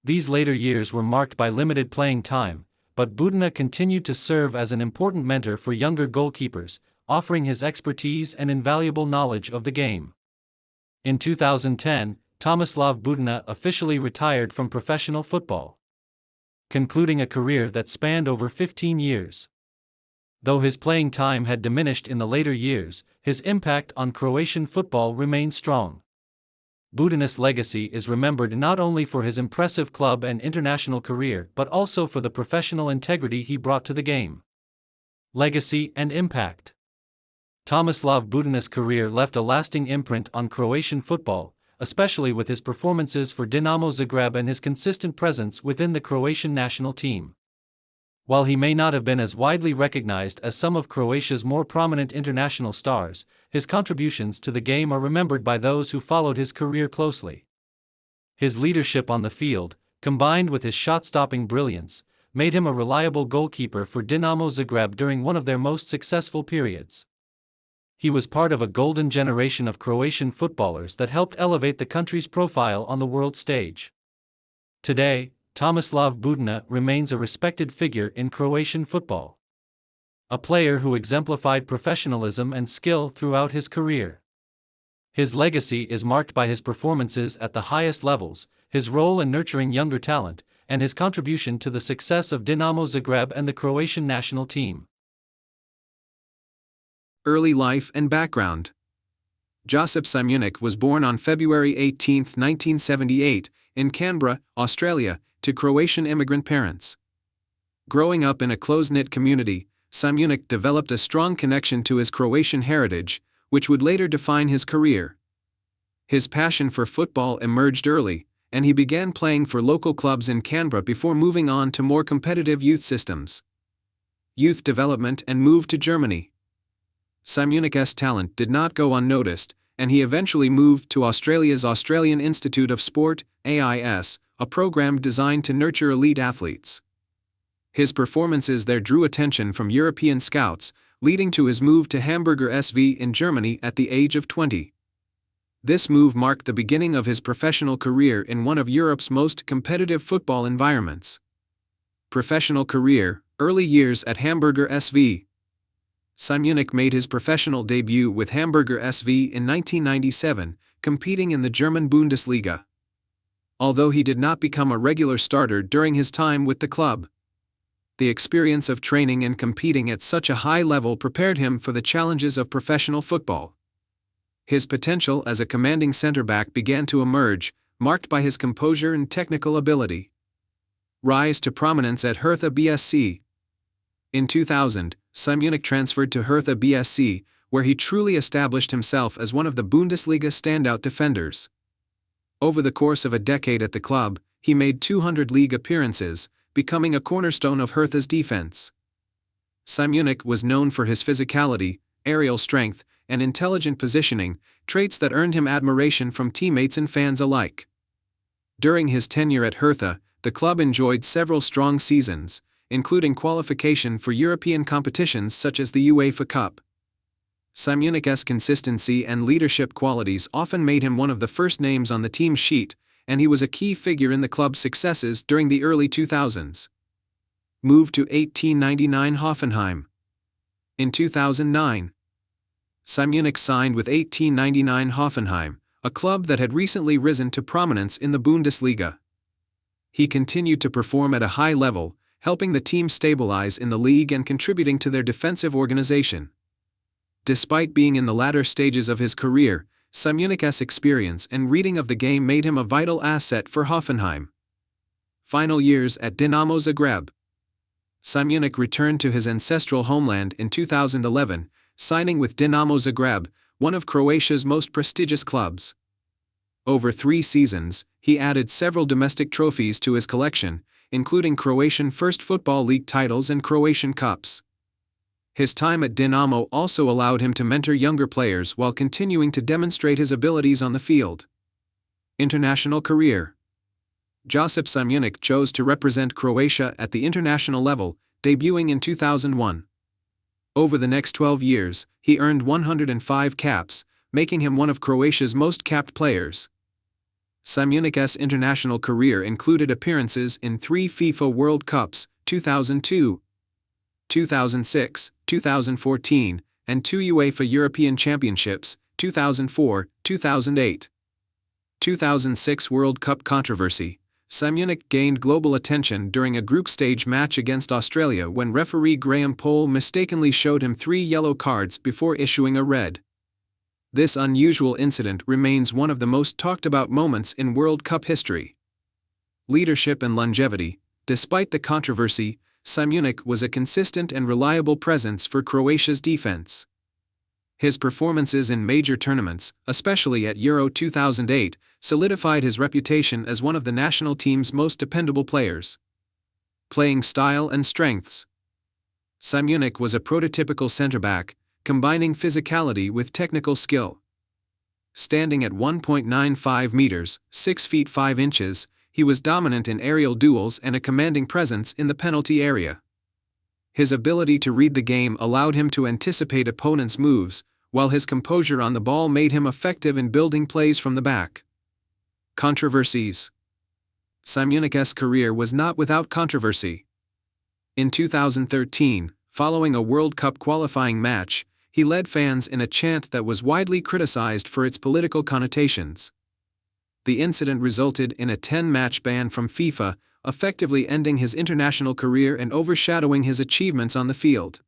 These later years were marked by limited playing time, but Budina continued to serve as an important mentor for younger goalkeepers, offering his expertise and invaluable knowledge of the game. In 2010, Tomislav Budina officially retired from professional football, concluding a career that spanned over 15 years. Though his playing time had diminished in the later years, his impact on Croatian football remained strong. Budina's legacy is remembered not only for his impressive club and international career but also for the professional integrity he brought to the game. Legacy and impact. Tomislav Budina's career left a lasting imprint on Croatian football, especially with his performances for Dinamo Zagreb and his consistent presence within the Croatian national team. While he may not have been as widely recognized as some of Croatia's more prominent international stars, his contributions to the game are remembered by those who followed his career closely. His leadership on the field, combined with his shot-stopping brilliance, made him a reliable goalkeeper for Dinamo Zagreb during one of their most successful periods. He was part of a golden generation of Croatian footballers that helped elevate the country's profile on the world stage. Today, Tomislav Budina remains a respected figure in Croatian football. A player who exemplified professionalism and skill throughout his career. His legacy is marked by his performances at the highest levels, his role in nurturing younger talent, and his contribution to the success of Dinamo Zagreb and the Croatian national team. Early life and background. Josip Šimunić was born on February 18, 1978, in Canberra, Australia, to Croatian immigrant parents. Growing up in a close-knit community, Šimunić developed a strong connection to his Croatian heritage, which would later define his career. His passion for football emerged early, and he began playing for local clubs in Canberra before moving on to more competitive youth systems. Youth development and move to Germany. Šimunić's talent did not go unnoticed, and he eventually moved to Australia's Australian Institute of Sport, AIS, a program designed to nurture elite athletes. His performances there drew attention from European scouts, leading to his move to Hamburger SV in Germany at the age of 20. This move marked the beginning of his professional career in one of Europe's most competitive football environments. Professional career, early years at Hamburger SV. Šimunić made his professional debut with Hamburger SV in 1997, competing in the German Bundesliga. Although he did not become a regular starter during his time with the club, the experience of training and competing at such a high level prepared him for the challenges of professional football. His potential as a commanding centre-back began to emerge, marked by his composure and technical ability. Rise to prominence at Hertha BSC. In 2000, Šimunić transferred to Hertha BSC, where he truly established himself as one of the Bundesliga's standout defenders. Over the course of a decade at the club, he made 200 league appearances, becoming a cornerstone of Hertha's defense. Šimunić was known for his physicality, aerial strength, and intelligent positioning, traits that earned him admiration from teammates and fans alike. During his tenure at Hertha, the club enjoyed several strong seasons, including qualification for European competitions such as the UEFA Cup. Šimunić's consistency and leadership qualities often made him one of the first names on the team sheet, and he was a key figure in the club's successes during the early 2000s. Moved to 1899 Hoffenheim. In 2009, Šimunić signed with 1899 Hoffenheim, a club that had recently risen to prominence in the Bundesliga. He continued to perform at a high level, helping the team stabilize in the league and contributing to their defensive organization. Despite being in the latter stages of his career, Šimunić's experience and reading of the game made him a vital asset for Hoffenheim. Final years at Dinamo Zagreb. Šimunić returned to his ancestral homeland in 2011, signing with Dinamo Zagreb, one of Croatia's most prestigious clubs. Over 3 seasons, he added several domestic trophies to his collection, including Croatian First Football League titles and Croatian Cups. His time at Dinamo also allowed him to mentor younger players while continuing to demonstrate his abilities on the field. International career. Josip Simunik chose to represent Croatia at the international level, debuting in 2001. Over the next 12 years, he earned 105 caps, making him one of Croatia's most capped players. Simunik's international career included appearances in 3 FIFA World Cups, 2002, 2006, 2014, and 2 UEFA European Championships, 2004, 2008. 2006 World Cup controversy. Simunik gained global attention during a group stage match against Australia when referee Graham Poll mistakenly showed him 3 yellow cards before issuing a red. This unusual incident remains one of the most talked about moments in World Cup history. Leadership and longevity. Despite the controversy, Simunik was a consistent and reliable presence for Croatia's defense. His performances in major tournaments, especially at Euro 2008, solidified his reputation as one of the national team's most dependable players. Playing style and strengths. Simunik was a prototypical center-back, combining physicality with technical skill. Standing at 1.95 meters, 6 feet 5 inches, he was dominant in aerial duels and a commanding presence in the penalty area. His ability to read the game allowed him to anticipate opponents' moves, while his composure on the ball made him effective in building plays from the back. Controversies. Simunik's career was not without controversy. In 2013, following a World Cup qualifying match, he led fans in a chant that was widely criticized for its political connotations. The incident resulted in a 10-match ban from FIFA, effectively ending his international career and overshadowing his achievements on the field.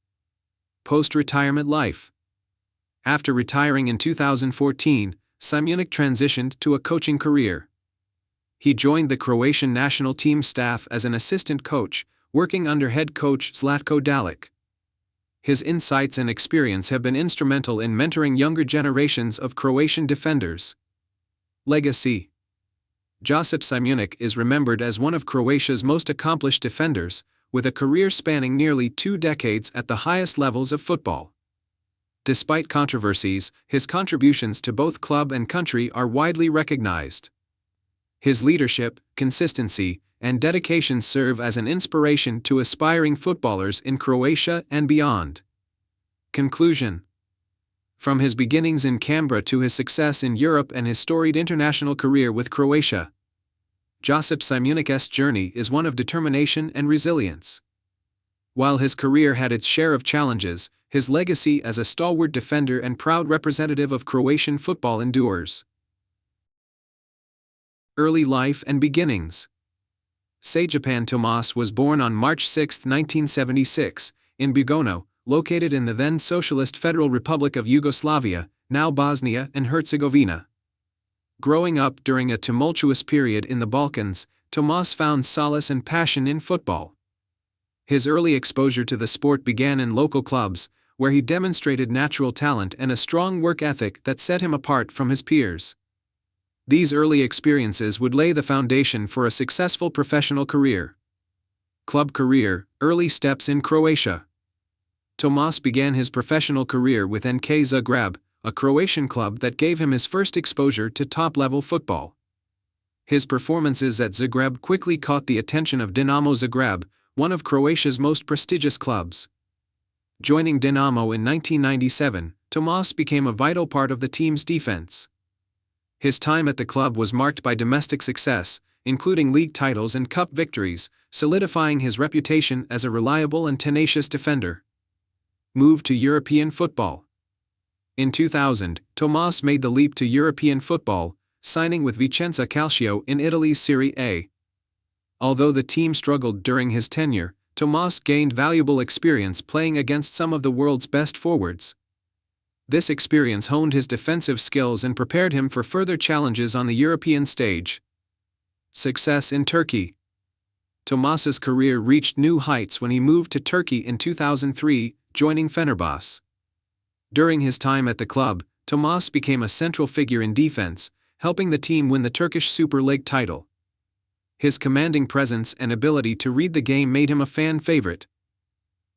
Post-retirement life. After retiring in 2014, Simunik transitioned to a coaching career. He joined the Croatian national team staff as an assistant coach, working under head coach Zlatko Dalic. His insights and experience have been instrumental in mentoring younger generations of Croatian defenders. Legacy. Josip Simunik is remembered as one of Croatia's most accomplished defenders, with a career spanning nearly 2 decades at the highest levels of football. Despite controversies, his contributions to both club and country are widely recognized. His leadership, consistency, and dedication serve as an inspiration to aspiring footballers in Croatia and beyond. Conclusion. From his beginnings in Canberra to his success in Europe and his storied international career with Croatia, Josip Simunik's journey is one of determination and resilience. While his career had its share of challenges, his legacy as a stalwart defender and proud representative of Croatian football endures. Early life and beginnings. Stjepan Tomas was born on March 6, 1976, in Bugojno, located in the then Socialist Federal Republic of Yugoslavia, now Bosnia and Herzegovina. Growing up during a tumultuous period in the Balkans, Tomas found solace and passion in football. His early exposure to the sport began in local clubs, where he demonstrated natural talent and a strong work ethic that set him apart from his peers. These early experiences would lay the foundation for a successful professional career. Club career, early steps in Croatia. Tomas began his professional career with NK Zagreb, a Croatian club that gave him his first exposure to top-level football. His performances at Zagreb quickly caught the attention of Dinamo Zagreb, one of Croatia's most prestigious clubs. Joining Dinamo in 1997, Tomas became a vital part of the team's defense. His time at the club was marked by domestic success, including league titles and cup victories, solidifying his reputation as a reliable and tenacious defender. Moved to European football. In 2000, Tomas made the leap to European football, signing with Vicenza Calcio in Italy's Serie A. Although the team struggled during his tenure, Tomas gained valuable experience playing against some of the world's best forwards. This experience honed his defensive skills and prepared him for further challenges on the European stage. Success in Turkey. Tomas's career reached new heights when he moved to Turkey in 2003, joining Fenerbahçe. During his time at the club, Tomas became a central figure in defense, helping the team win the Turkish Super League title. His commanding presence and ability to read the game made him a fan favorite.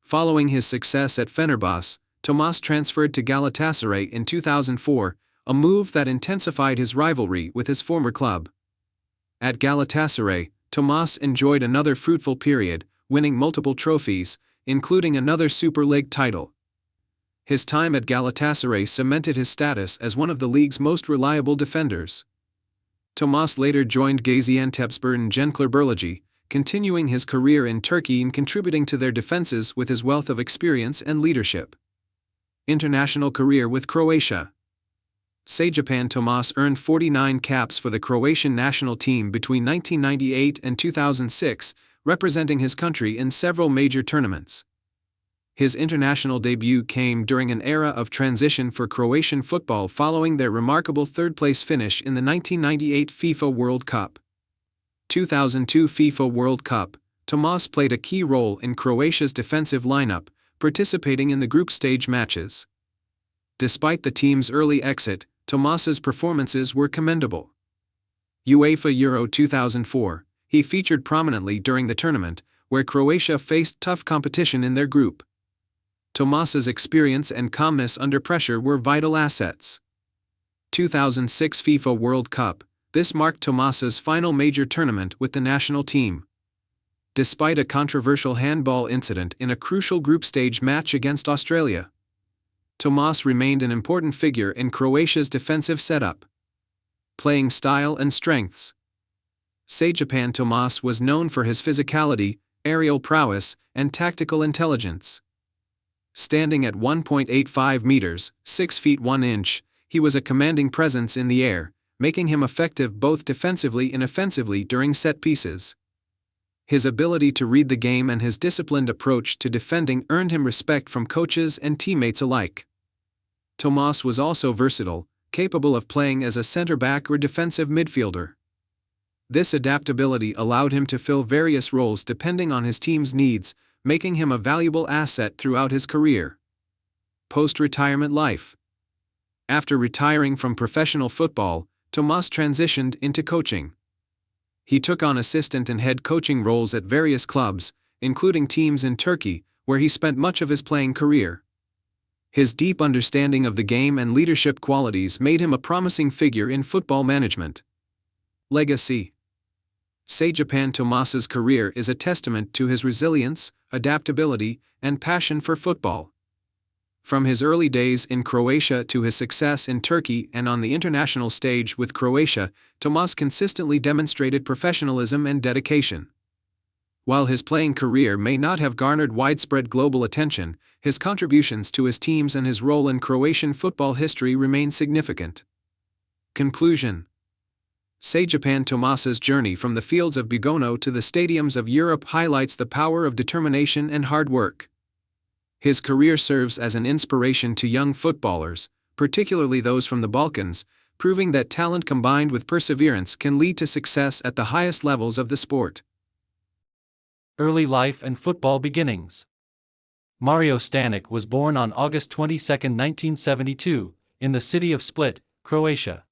Following his success at Fenerbahçe, Tomas transferred to Galatasaray in 2004, a move that intensified his rivalry with his former club. At Galatasaray, Tomas enjoyed another fruitful period, winning multiple trophies, including another Super League title. His time at Galatasaray cemented his status as one of the league's most reliable defenders. Tomas later joined Gaziantepspor and Gençlerbirliği, continuing his career in Turkey and contributing to their defenses with his wealth of experience and leadership. International career with Croatia. Sajepan Tomas earned 49 caps for the Croatian national team between 1998 and 2006, representing his country in several major tournaments. His international debut came during an era of transition for Croatian football following their remarkable third-place finish in the 1998 FIFA World Cup. 2002 FIFA World Cup, Tomas played a key role in Croatia's defensive lineup, participating in the group stage matches. Despite the team's early exit, Tomas's performances were commendable. UEFA Euro 2004, he featured prominently during the tournament, where Croatia faced tough competition in their group. Tomas's experience and calmness under pressure were vital assets. 2006 FIFA World Cup, this marked Tomas's final major tournament with the national team. Despite a controversial handball incident in a crucial group stage match against Australia, Tomas remained an important figure in Croatia's defensive setup. Playing style and strengths. Sajepan Tomas was known for his physicality, aerial prowess, and tactical intelligence. Standing at 1.85 meters, 6 feet 1 inch, he was a commanding presence in the air, making him effective both defensively and offensively during set pieces. His ability to read the game and his disciplined approach to defending earned him respect from coaches and teammates alike. Tomas was also versatile, capable of playing as a center-back or defensive midfielder. This adaptability allowed him to fill various roles depending on his team's needs, making him a valuable asset throughout his career. Post-retirement life. After retiring from professional football, Tomas transitioned into coaching. He took on assistant and head coaching roles at various clubs, including teams in Turkey, where he spent much of his playing career. His deep understanding of the game and leadership qualities made him a promising figure in football management. Legacy. Sajepan Tomas's career is a testament to his resilience, adaptability, and passion for football. From his early days in Croatia to his success in Turkey and on the international stage with Croatia, Tomas consistently demonstrated professionalism and dedication. While his playing career may not have garnered widespread global attention, his contributions to his teams and his role in Croatian football history remain significant. Conclusion. Sajepan Tomas's journey from the fields of Bugano to the stadiums of Europe highlights the power of determination and hard work. His career serves as an inspiration to young footballers, particularly those from the Balkans, proving that talent combined with perseverance can lead to success at the highest levels of the sport. Early life and football beginnings. Mario Stanic was born on August 22, 1972, in the city of Split, Croatia.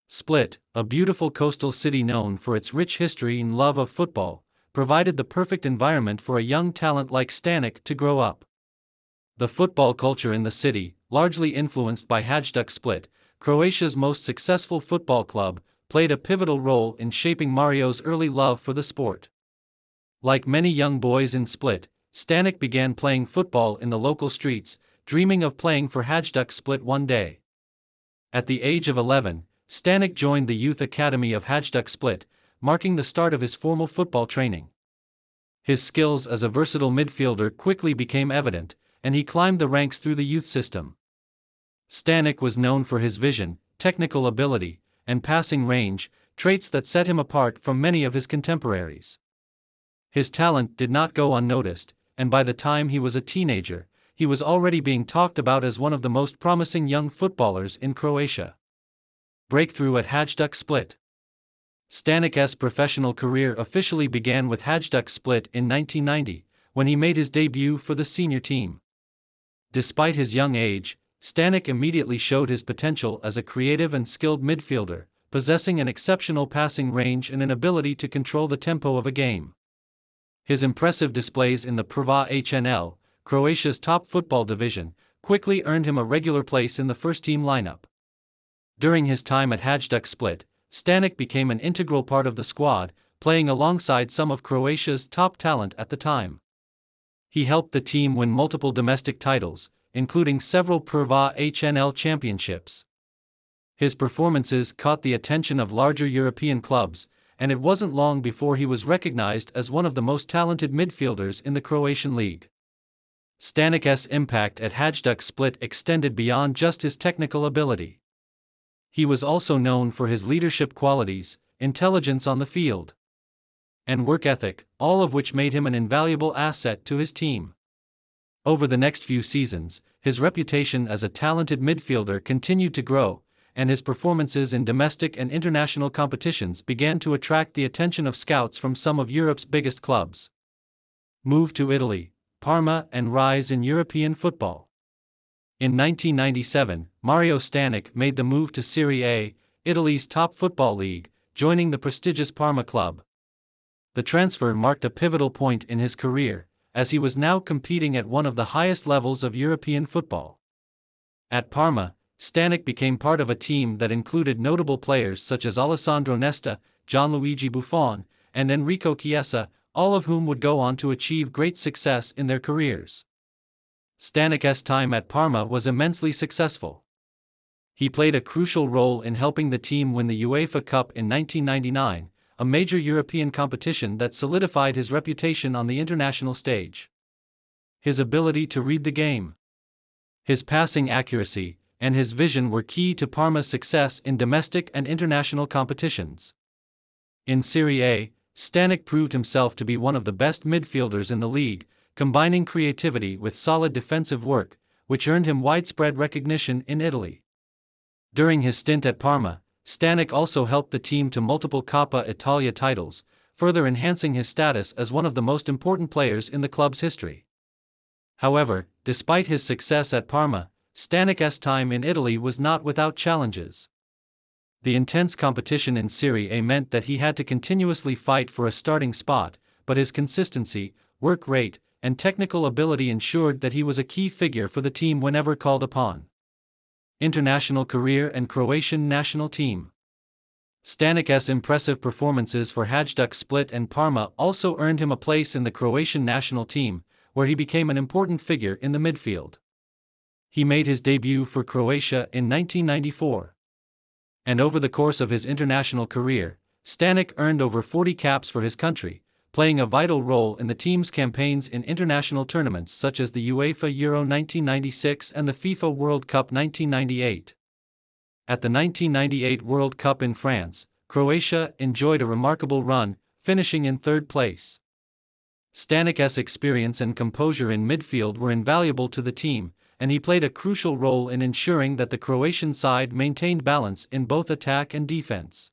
Split, a beautiful coastal city known for its rich history and love of football, provided the perfect environment for a young talent like Stanic to grow up. The football culture in the city, largely influenced by Hajduk Split, Croatia's most successful football club, played a pivotal role in shaping Mario's early love for the sport. Like many young boys in Split, Stanic began playing football in the local streets, dreaming of playing for Hajduk Split one day. At the age of 11, Stanic joined the youth academy of Hajduk Split, marking the start of his formal football training. His skills as a versatile midfielder quickly became evident, and he climbed the ranks through the youth system. Stanic was known for his vision, technical ability, and passing range, traits that set him apart from many of his contemporaries. His talent did not go unnoticed, and by the time he was a teenager, he was already being talked about as one of the most promising young footballers in Croatia. Breakthrough at Hajduk Split. Stanic's professional career officially began with Hajduk Split in 1990, when he made his debut for the senior team. Despite his young age, Stanic immediately showed his potential as a creative and skilled midfielder, possessing an exceptional passing range and an ability to control the tempo of a game. His impressive displays in the Prva HNL, Croatia's top football division, quickly earned him a regular place in the first-team lineup. During his time at Hajduk Split, Stanek became an integral part of the squad, playing alongside some of Croatia's top talent at the time. He helped the team win multiple domestic titles, including several Prva HNL championships. His performances caught the attention of larger European clubs, and it wasn't long before he was recognized as one of the most talented midfielders in the Croatian league. Stanek's impact at Hajduk Split extended beyond just his technical ability. He was also known for his leadership qualities, intelligence on the field, and work ethic, all of which made him an invaluable asset to his team. Over the next few seasons, his reputation as a talented midfielder continued to grow, and his performances in domestic and international competitions began to attract the attention of scouts from some of Europe's biggest clubs. Move to Italy, Parma, and rise in European football. In 1997, Mario Stanek made the move to Serie A, Italy's top football league, joining the prestigious Parma club. The transfer marked a pivotal point in his career, as he was now competing at one of the highest levels of European football. At Parma, Stanek became part of a team that included notable players such as Alessandro Nesta, Gianluigi Buffon, and Enrico Chiesa, all of whom would go on to achieve great success in their careers. Stanek's time at Parma was immensely successful. He played a crucial role in helping the team win the UEFA Cup in 1999, a major European competition that solidified his reputation on the international stage. His ability to read the game, his passing accuracy, and his vision were key to Parma's success in domestic and international competitions. In Serie A, Stanek proved himself to be one of the best midfielders in the league, combining creativity with solid defensive work, which earned him widespread recognition in Italy. During his stint at Parma, Stanek also helped the team to multiple Coppa Italia titles, further enhancing his status as one of the most important players in the club's history. However, despite his success at Parma, Stanek's time in Italy was not without challenges. The intense competition in Serie A meant that he had to continuously fight for a starting spot, but his consistency, work rate, and technical ability ensured that he was a key figure for the team whenever called upon. International career and Croatian national team. Stanek's impressive performances for Hajduk Split and Parma also earned him a place in the Croatian national team, where he became an important figure in the midfield. He made his debut for Croatia in 1994. And over the course of his international career, Stanek earned over 40 caps for his country, playing a vital role in the team's campaigns in international tournaments such as the UEFA Euro 1996 and the FIFA World Cup 1998. At the 1998 World Cup in France, Croatia enjoyed a remarkable run, finishing in third place. Stanek's experience and composure in midfield were invaluable to the team, and he played a crucial role in ensuring that the Croatian side maintained balance in both attack and defense.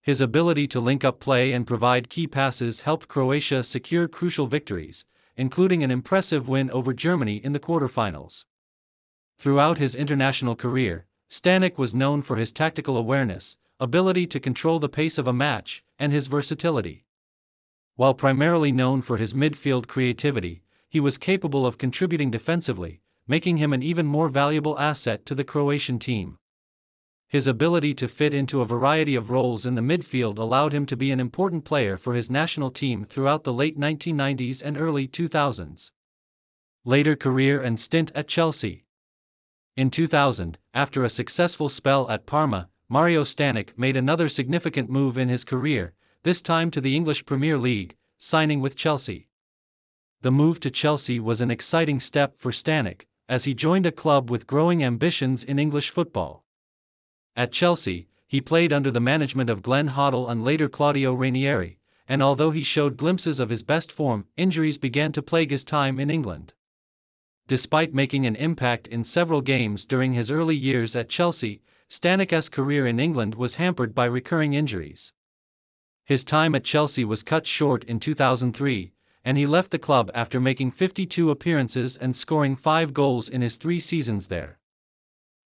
His ability to link up play and provide key passes helped Croatia secure crucial victories, including an impressive win over Germany in the quarterfinals. Throughout his international career, Stanek was known for his tactical awareness, ability to control the pace of a match, and his versatility. While primarily known for his midfield creativity, he was capable of contributing defensively, making him an even more valuable asset to the Croatian team. His ability to fit into a variety of roles in the midfield allowed him to be an important player for his national team throughout the late 1990s and early 2000s. Later career and stint at Chelsea. In 2000, after a successful spell at Parma, Mario Stanek made another significant move in his career, this time to the English Premier League, signing with Chelsea. The move to Chelsea was an exciting step for Stanek, as he joined a club with growing ambitions in English football. At Chelsea, he played under the management of Glenn Hoddle and later Claudio Ranieri, and although he showed glimpses of his best form, injuries began to plague his time in England. Despite making an impact in several games during his early years at Chelsea, Stanek's career in England was hampered by recurring injuries. His time at Chelsea was cut short in 2003, and he left the club after making 52 appearances and scoring 5 goals in his 3 seasons there.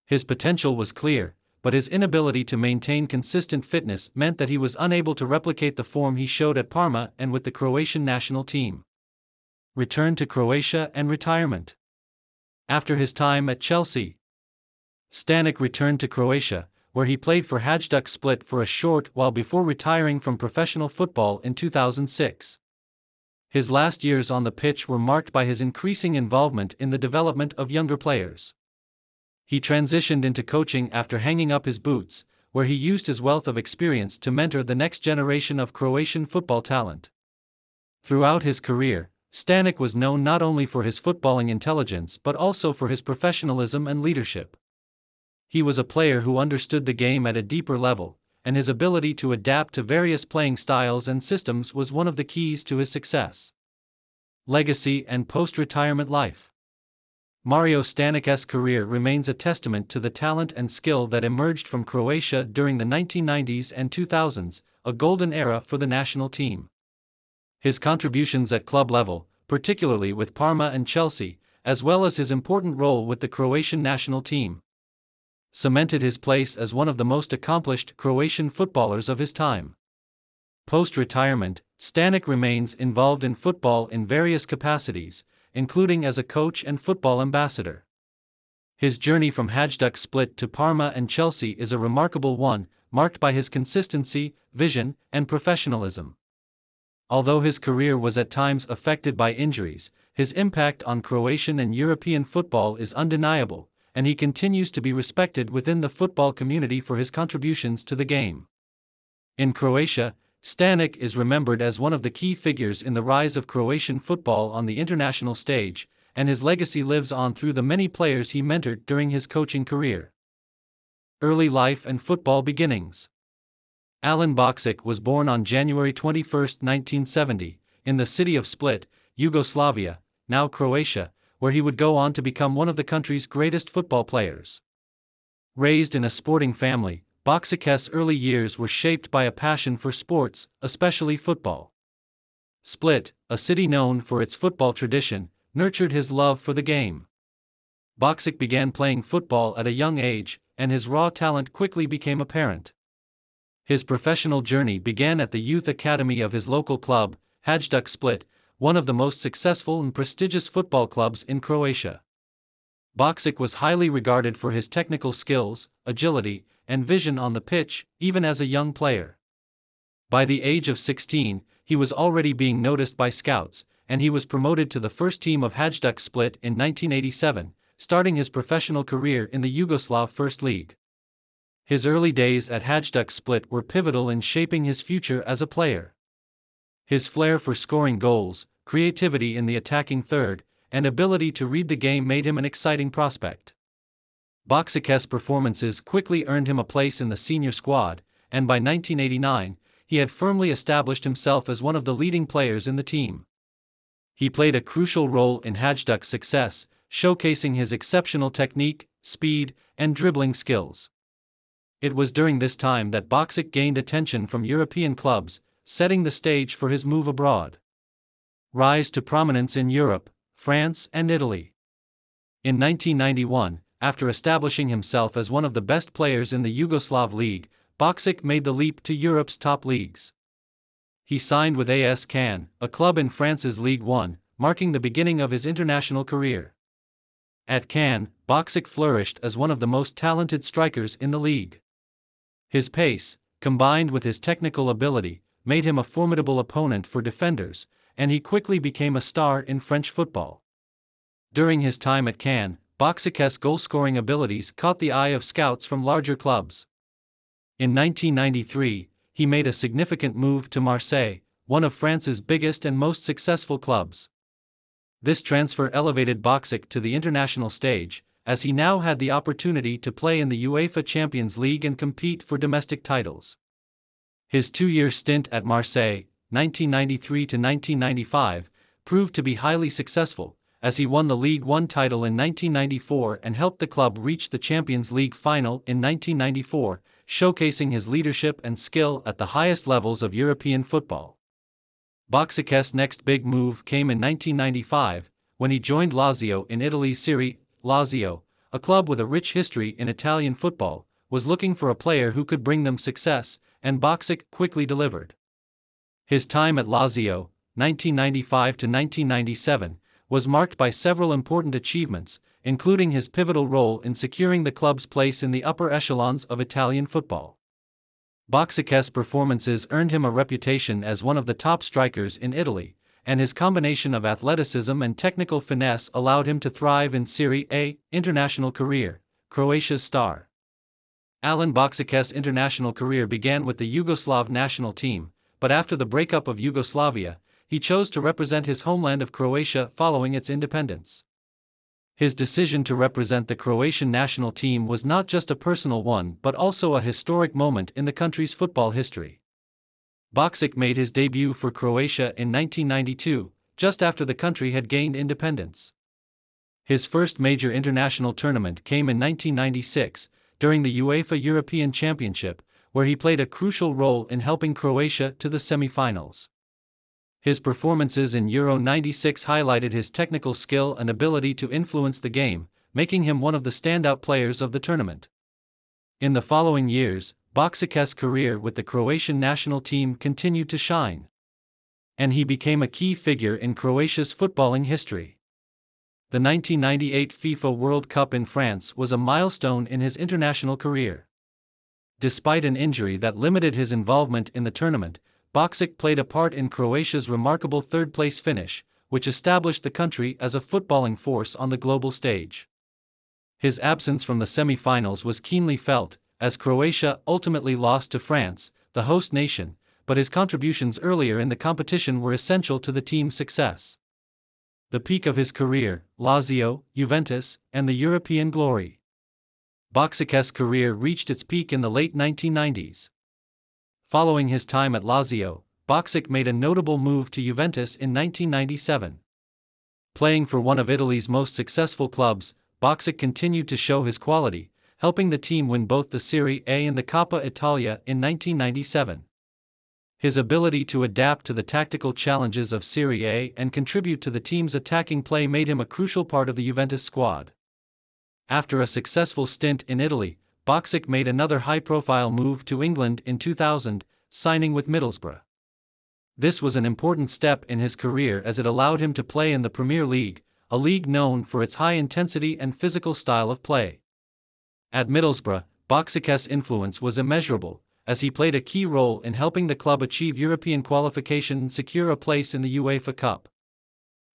His potential was clear, but his inability to maintain consistent fitness meant that he was unable to replicate the form he showed at Parma and with the Croatian national team. Return to Croatia and retirement. After his time at Chelsea, Stanek returned to Croatia, where he played for Hajduk Split for a short while before retiring from professional football in 2006. His last years on the pitch were marked by his increasing involvement in the development of younger players. He transitioned into coaching after hanging up his boots, where he used his wealth of experience to mentor the next generation of Croatian football talent. Throughout his career, Stanic was known not only for his footballing intelligence but also for his professionalism and leadership. He was a player who understood the game at a deeper level, and his ability to adapt to various playing styles and systems was one of the keys to his success. Legacy and post-retirement life. Mario Stanic's career remains a testament to the talent and skill that emerged from Croatia during the 1990s and 2000s, a golden era for the national team. His contributions at club level, particularly with Parma and Chelsea, as well as his important role with the Croatian national team, cemented his place as one of the most accomplished Croatian footballers of his time. Post-retirement, Stanic remains involved in football in various capacities, including as a coach and football ambassador. His journey from Hajduk Split to Parma and Chelsea is a remarkable one, marked by his consistency, vision, and professionalism. Although his career was at times affected by injuries, his impact on Croatian and European football is undeniable, and he continues to be respected within the football community for his contributions to the game. In Croatia, Stanic is remembered as one of the key figures in the rise of Croatian football on the international stage, and his legacy lives on through the many players he mentored during his coaching career. Early life and football beginnings. Alen Bokšić was born on January 21, 1970, in the city of Split, Yugoslavia, now Croatia, where he would go on to become one of the country's greatest football players. Raised in a sporting family, Bokšić's early years were shaped by a passion for sports, especially football. Split, a city known for its football tradition, nurtured his love for the game. Bokšić began playing football at a young age, and his raw talent quickly became apparent. His professional journey began at the youth academy of his local club, Hajduk Split, one of the most successful and prestigious football clubs in Croatia. Bokšić was highly regarded for his technical skills, agility, and vision on the pitch, even as a young player. By the age of 16, he was already being noticed by scouts, and he was promoted to the first team of Hajduk Split in 1987, starting his professional career in the Yugoslav First League. His early days at Hajduk Split were pivotal in shaping his future as a player. His flair for scoring goals, creativity in the attacking third, and ability to read the game made him an exciting prospect. Bokšić's performances quickly earned him a place in the senior squad, and by 1989, he had firmly established himself as one of the leading players in the team. He played a crucial role in Hajduk's success, showcasing his exceptional technique, speed, and dribbling skills. It was during this time that Bokšić gained attention from European clubs, setting the stage for his move abroad. Rise to prominence in Europe, France and Italy. In 1991, after establishing himself as one of the best players in the Yugoslav League, Bokšić made the leap to Europe's top leagues. He signed with AS Cannes, a club in France's Ligue 1, marking the beginning of his international career. At Cannes, Bokšić flourished as one of the most talented strikers in the league. His pace, combined with his technical ability, made him a formidable opponent for defenders, and he quickly became a star in French football. During his time at Cannes, Bokšić's goal-scoring abilities caught the eye of scouts from larger clubs. In 1993, he made a significant move to Marseille, one of France's biggest and most successful clubs. This transfer elevated Bokšić to the international stage, as he now had the opportunity to play in the UEFA Champions League and compete for domestic titles. His two-year stint at Marseille, 1993 to 1995, proved to be highly successful, as he won the Ligue 1 title in 1994 and helped the club reach the Champions League final in 1994, showcasing his leadership and skill at the highest levels of European football. Bokšić's next big move came in 1995, when he joined Lazio in Italy's Serie A. Lazio, a club with a rich history in Italian football, was looking for a player who could bring them success, and Bokšić quickly delivered. His time at Lazio, 1995 to 1997, was marked by several important achievements, including his pivotal role in securing the club's place in the upper echelons of Italian football. Boxica's performances earned him a reputation as one of the top strikers in Italy, and his combination of athleticism and technical finesse allowed him to thrive in Serie A. International career. Croatia's star. Alen Boxica's international career began with the Yugoslav national team, but after the breakup of Yugoslavia, he chose to represent his homeland of Croatia following its independence. His decision to represent the Croatian national team was not just a personal one but also a historic moment in the country's football history. Boksic made his debut for Croatia in 1992, just after the country had gained independence. His first major international tournament came in 1996, during the UEFA European Championship, where he played a crucial role in helping Croatia to the semi-finals. His performances in Euro 96 highlighted his technical skill and ability to influence the game, making him one of the standout players of the tournament. In the following years, Boksic's career with the Croatian national team continued to shine, and he became a key figure in Croatia's footballing history. The 1998 FIFA World Cup in France was a milestone in his international career. Despite an injury that limited his involvement in the tournament, Boksic played a part in Croatia's remarkable third-place finish, which established the country as a footballing force on the global stage. His absence from the semi-finals was keenly felt, as Croatia ultimately lost to France, the host nation, but his contributions earlier in the competition were essential to the team's success. The peak of his career, Lazio, Juventus, and the European glory. Boksic's career reached its peak in the late 1990s. Following his time at Lazio, Boksic made a notable move to Juventus in 1997. Playing for one of Italy's most successful clubs, Boksic continued to show his quality, helping the team win both the Serie A and the Coppa Italia in 1997. His ability to adapt to the tactical challenges of Serie A and contribute to the team's attacking play made him a crucial part of the Juventus squad. After a successful stint in Italy, Boksic made another high-profile move to England in 2000, signing with Middlesbrough. This was an important step in his career as it allowed him to play in the Premier League, a league known for its high intensity and physical style of play. At Middlesbrough, Boksic's influence was immeasurable, as he played a key role in helping the club achieve European qualification and secure a place in the UEFA Cup.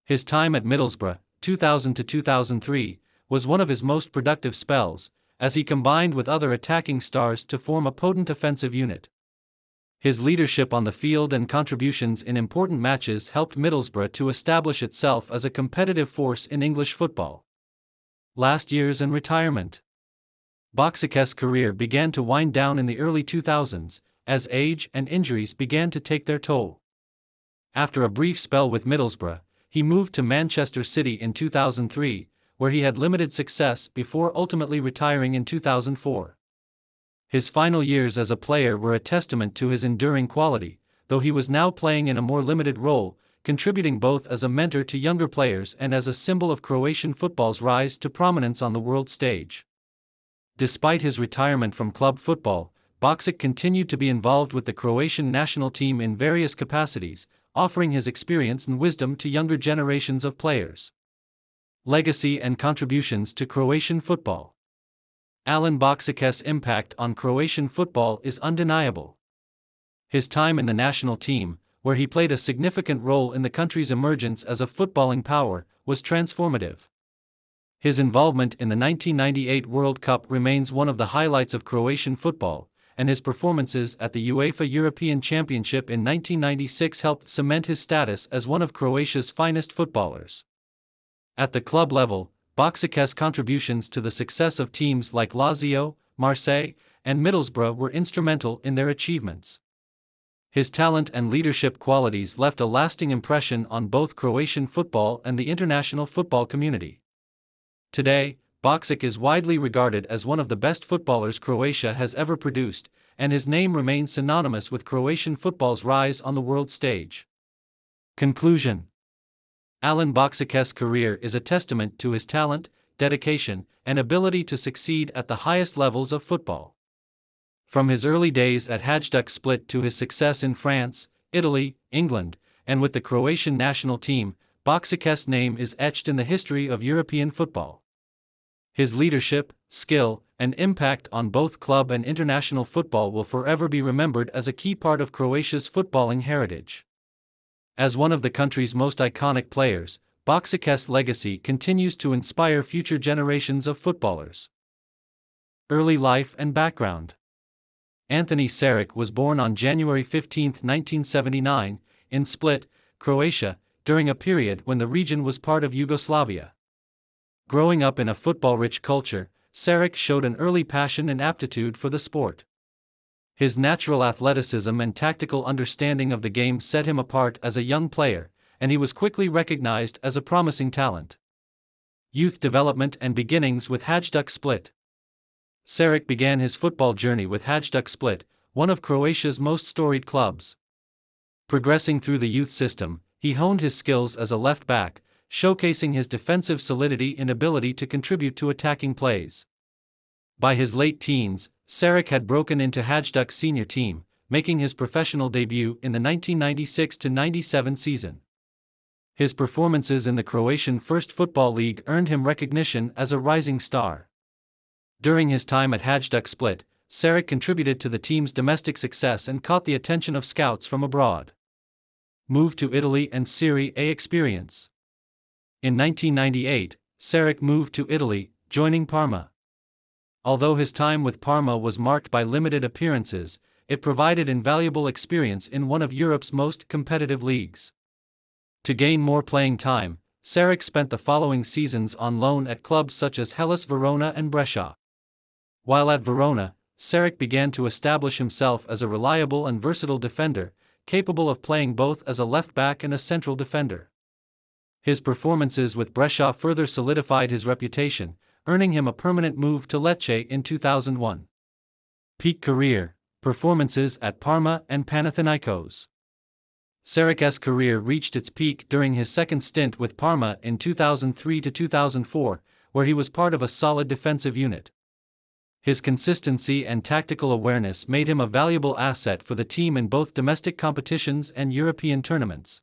His time at Middlesbrough, 2000 to 2003, was one of his most productive spells, as he combined with other attacking stars to form a potent offensive unit. His leadership on the field and contributions in important matches helped Middlesbrough to establish itself as a competitive force in English football. Last years and retirement. Boksic's career began to wind down in the early 2000s, as age and injuries began to take their toll. After a brief spell with Middlesbrough, he moved to Manchester City in 2003, where he had limited success before ultimately retiring in 2004. His final years as a player were a testament to his enduring quality, though he was now playing in a more limited role, contributing both as a mentor to younger players and as a symbol of Croatian football's rise to prominence on the world stage. Despite his retirement from club football, Boksic continued to be involved with the Croatian national team in various capacities, offering his experience and wisdom to younger generations of players. Legacy and contributions to Croatian football. Alen Boksic's impact on Croatian football is undeniable. His time in the national team, where he played a significant role in the country's emergence as a footballing power, was transformative. His involvement in the 1998 World Cup remains one of the highlights of Croatian football, and his performances at the UEFA European Championship in 1996 helped cement his status as one of Croatia's finest footballers. At the club level, Boksic's contributions to the success of teams like Lazio, Marseille, and Middlesbrough were instrumental in their achievements. His talent and leadership qualities left a lasting impression on both Croatian football and the international football community. Today, Boksic is widely regarded as one of the best footballers Croatia has ever produced, and his name remains synonymous with Croatian football's rise on the world stage. Conclusion. Alen Boksic's career is a testament to his talent, dedication, and ability to succeed at the highest levels of football. From his early days at Hajduk Split to his success in France, Italy, England, and with the Croatian national team, Boksikas' name is etched in the history of European football. His leadership, skill, and impact on both club and international football will forever be remembered as a key part of Croatia's footballing heritage. As one of the country's most iconic players, Boksikas' legacy continues to inspire future generations of footballers. Early life and background. Anthony Šarić was born on January 15, 1979, in Split, Croatia, during a period when the region was part of Yugoslavia. Growing up in a football-rich culture, Šarić showed an early passion and aptitude for the sport. His natural athleticism and tactical understanding of the game set him apart as a young player, and he was quickly recognized as a promising talent. Youth development and beginnings with Hajduk Split. Šarić began his football journey with Hajduk Split, one of Croatia's most storied clubs. Progressing through the youth system, he honed his skills as a left back, showcasing his defensive solidity and ability to contribute to attacking plays. By his late teens, Šarić had broken into Hajduk's senior team, making his professional debut in the 1996-97 season. His performances in the Croatian First Football League earned him recognition as a rising star. During his time at Hajduk Split, Šarić contributed to the team's domestic success and caught the attention of scouts from abroad. Moved to Italy and Serie A experience. In 1998, Šarić moved to Italy, joining Parma. Although his time with Parma was marked by limited appearances, it provided invaluable experience in one of Europe's most competitive leagues. To gain more playing time, Šarić spent the following seasons on loan at clubs such as Hellas Verona and Brescia. While at Verona, Šarić began to establish himself as a reliable and versatile defender, capable of playing both as a left back and a central defender. His performances with Brescia further solidified his reputation, earning him a permanent move to Lecce in 2001. Peak career, performances at Parma and Panathinaikos. Šarić's career reached its peak during his second stint with Parma in 2003-2004, where he was part of a solid defensive unit. His consistency and tactical awareness made him a valuable asset for the team in both domestic competitions and European tournaments.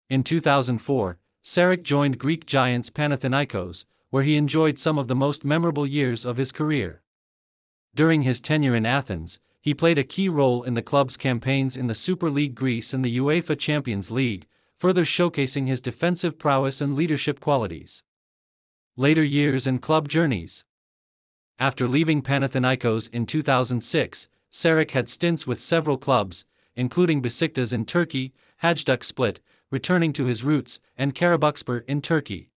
In 2004, Šarić joined Greek giants Panathinaikos, where he enjoyed some of the most memorable years of his career. During his tenure in Athens, he played a key role in the club's campaigns in the Super League Greece and the UEFA Champions League, further showcasing his defensive prowess and leadership qualities. Later years and club journeys. After leaving Panathinaikos in 2006, Šarić had stints with several clubs, including Besiktas in Turkey, Hajduk Split, returning to his roots, and Karabükspor in Turkey.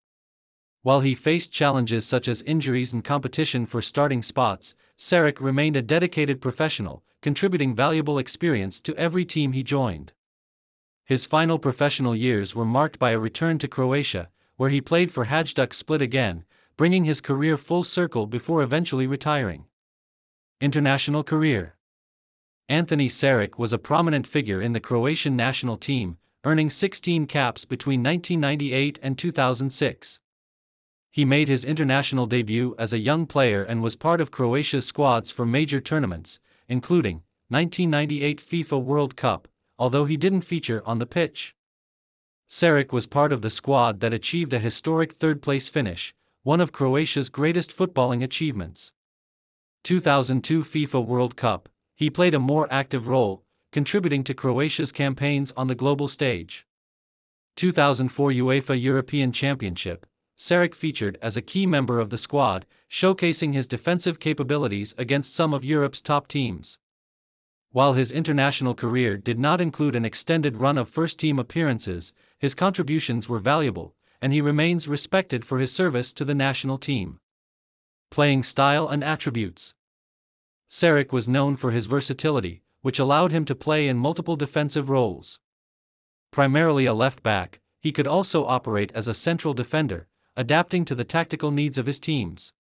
While he faced challenges such as injuries and competition for starting spots, Šarić remained a dedicated professional, contributing valuable experience to every team he joined. His final professional years were marked by a return to Croatia, where he played for Hajduk Split again, bringing his career full circle before eventually retiring. International career. Anthony Šarić was a prominent figure in the Croatian national team, earning 16 caps between 1998 and 2006. He made his international debut as a young player and was part of Croatia's squads for major tournaments, including 1998 FIFA World Cup, although he didn't feature on the pitch. Šarić was part of the squad that achieved a historic third-place finish, one of Croatia's greatest footballing achievements. 2002 FIFA World Cup, he played a more active role, contributing to Croatia's campaigns on the global stage. 2004 UEFA European Championship, Šarić featured as a key member of the squad, showcasing his defensive capabilities against some of Europe's top teams. While his international career did not include an extended run of first-team appearances, his contributions were valuable, and he remains respected for his service to the national team. Playing style and attributes. Šarić was known for his versatility, which allowed him to play in multiple defensive roles. Primarily a left back, he could also operate as a central defender, adapting to the tactical needs of his teams.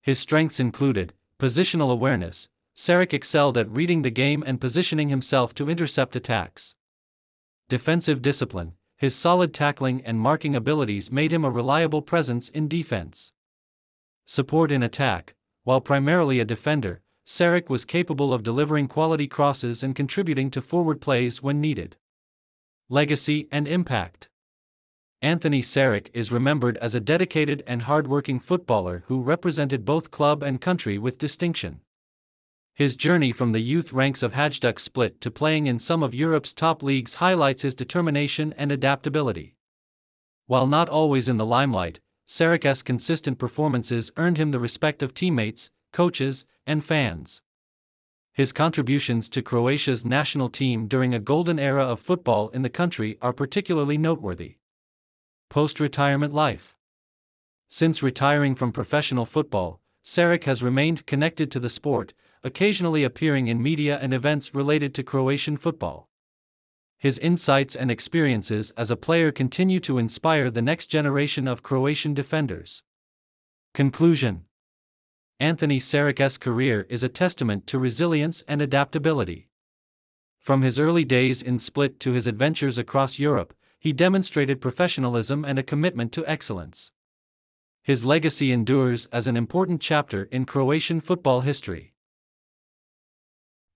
His strengths included positional awareness. Šarić excelled at reading the game and positioning himself to intercept attacks. Defensive discipline. His solid tackling and marking abilities made him a reliable presence in defense. Support in attack. While primarily a defender, Šarić was capable of delivering quality crosses and contributing to forward plays when needed. Legacy and impact. Anthony Saric is remembered as a dedicated and hard-working footballer who represented both club and country with distinction. His journey from the youth ranks of Hajduk Split to playing in some of Europe's top leagues highlights his determination and adaptability. While not always in the limelight, Saric's consistent performances earned him the respect of teammates, coaches, and fans. His contributions to Croatia's national team during a golden era of football in the country are particularly noteworthy. Post-retirement life. Since retiring from professional football, Saric has remained connected to the sport, occasionally appearing in media and events related to Croatian football. His insights and experiences as a player continue to inspire the next generation of Croatian defenders. Conclusion. Anthony Saric's career is a testament to resilience and adaptability. From his early days in Split to his adventures across Europe, he demonstrated professionalism and a commitment to excellence. His legacy endures as an important chapter in Croatian football history.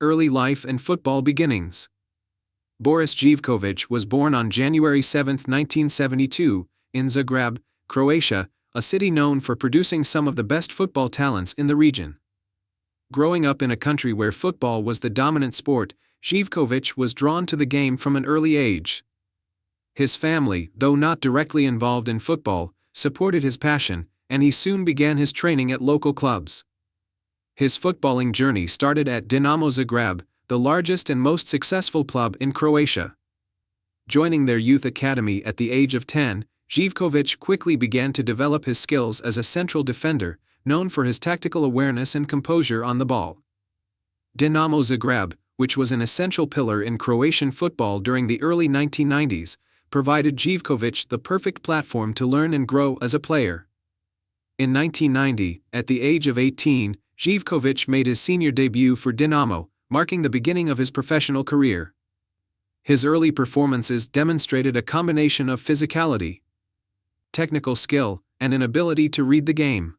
Early life and football beginnings. Boris Živković was born on January 7, 1972, in Zagreb, Croatia, a city known for producing some of the best football talents in the region. Growing up in a country where football was the dominant sport, Živković was drawn to the game from an early age. His family, though not directly involved in football, supported his passion, and he soon began his training at local clubs. His footballing journey started at Dinamo Zagreb, the largest and most successful club in Croatia. Joining their youth academy at the age of 10, Živković quickly began to develop his skills as a central defender, known for his tactical awareness and composure on the ball. Dinamo Zagreb, which was an essential pillar in Croatian football during the early 1990s, provided Živković the perfect platform to learn and grow as a player. In 1990, at the age of 18, Živković made his senior debut for Dinamo, marking the beginning of his professional career. His early performances demonstrated a combination of physicality, technical skill, and an ability to read the game.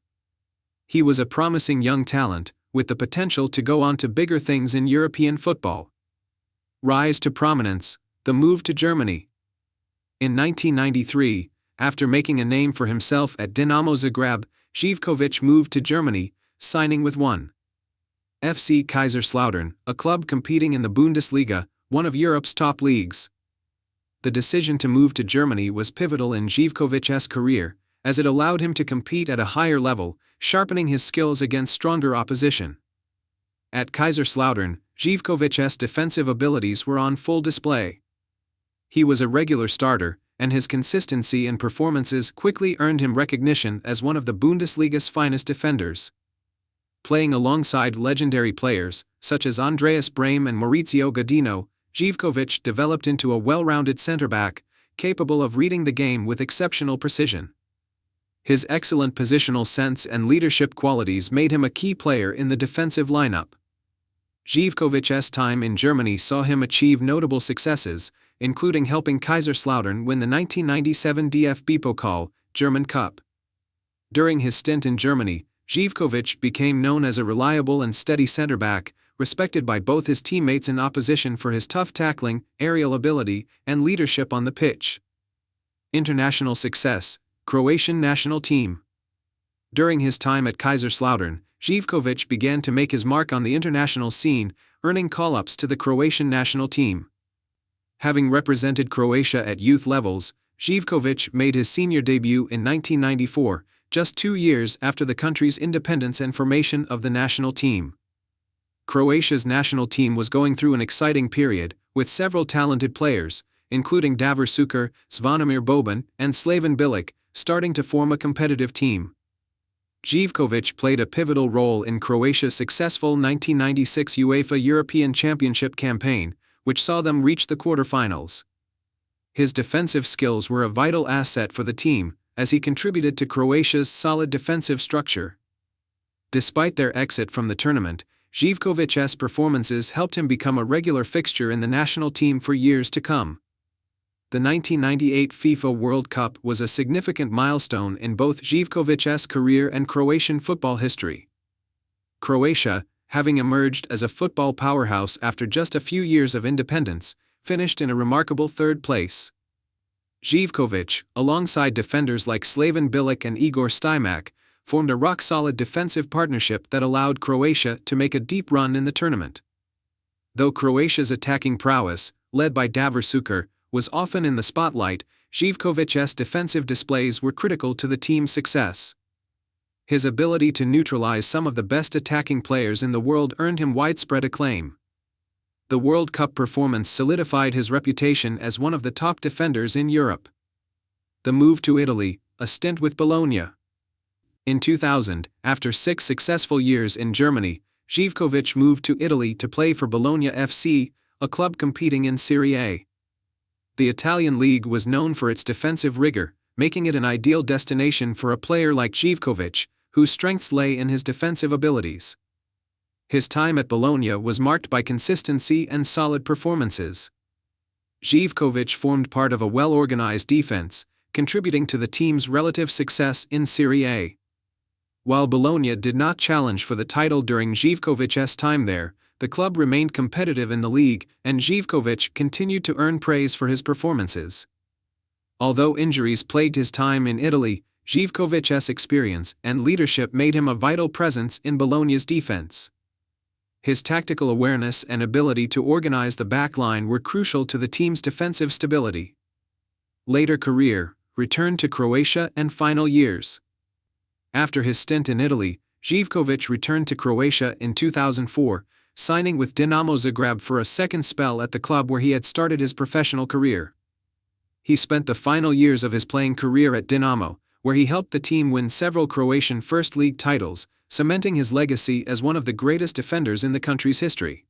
He was a promising young talent, with the potential to go on to bigger things in European football. Rise to prominence, the move to Germany. In 1993, after making a name for himself at Dinamo Zagreb, Živković moved to Germany, signing with 1. FC Kaiserslautern, a club competing in the Bundesliga, one of Europe's top leagues. The decision to move to Germany was pivotal in Živković's career, as it allowed him to compete at a higher level, sharpening his skills against stronger opposition. At Kaiserslautern, Živković's defensive abilities were on full display. He was a regular starter, and his consistency and performances quickly earned him recognition as one of the Bundesliga's finest defenders. Playing alongside legendary players, such as Andreas Brehme and Maurizio Godino, Živković developed into a well-rounded center-back, capable of reading the game with exceptional precision. His excellent positional sense and leadership qualities made him a key player in the defensive lineup. Živković's time in Germany saw him achieve notable successes, including helping Kaiserslautern win the 1997 DFB-Pokal, German Cup. During his stint in Germany, Živković became known as a reliable and steady center-back, respected by both his teammates and opposition for his tough tackling, aerial ability, and leadership on the pitch. International success, Croatian national team. During his time at Kaiserslautern, Živković began to make his mark on the international scene, earning call-ups to the Croatian national team. Having represented Croatia at youth levels, Živković made his senior debut in 1994, just 2 years after the country's independence and formation of the national team. Croatia's national team was going through an exciting period, with several talented players, including Davor Šuker, Zvonimir Boban, and Slaven Bilic, starting to form a competitive team. Živković played a pivotal role in Croatia's successful 1996 UEFA European Championship campaign, which saw them reach the quarterfinals. His defensive skills were a vital asset for the team, as he contributed to Croatia's solid defensive structure. Despite their exit from the tournament, Živković's performances helped him become a regular fixture in the national team for years to come. The 1998 FIFA World Cup was a significant milestone in both Živković's career and Croatian football history. Croatia, having emerged as a football powerhouse after just a few years of independence, finished in a remarkable third place. Živković, alongside defenders like Slaven Bilic and Igor Stimac, formed a rock-solid defensive partnership that allowed Croatia to make a deep run in the tournament. Though Croatia's attacking prowess, led by Davor Šuker, was often in the spotlight, Živkovic's defensive displays were critical to the team's success. His ability to neutralize some of the best attacking players in the world earned him widespread acclaim. The World Cup performance solidified his reputation as one of the top defenders in Europe. The move to Italy, a stint with Bologna. In 2000, after 6 successful years in Germany, Živković moved to Italy to play for Bologna FC, a club competing in Serie A. The Italian league was known for its defensive rigor, making it an ideal destination for a player like Živković, whose strengths lay in his defensive abilities. His time at Bologna was marked by consistency and solid performances. Živković formed part of a well-organized defense, contributing to the team's relative success in Serie A. While Bologna did not challenge for the title during Živkovic's time there, the club remained competitive in the league, and Živković continued to earn praise for his performances. Although injuries plagued his time in Italy, Živkovic's experience and leadership made him a vital presence in Bologna's defense. His tactical awareness and ability to organize the backline were crucial to the team's defensive stability. Later career, returned to Croatia and final years. After his stint in Italy, Živković returned to Croatia in 2004, signing with Dinamo Zagreb for a second spell at the club where he had started his professional career. He spent the final years of his playing career at Dinamo, where he helped the team win several Croatian First League titles, cementing his legacy as one of the greatest defenders in the country's history.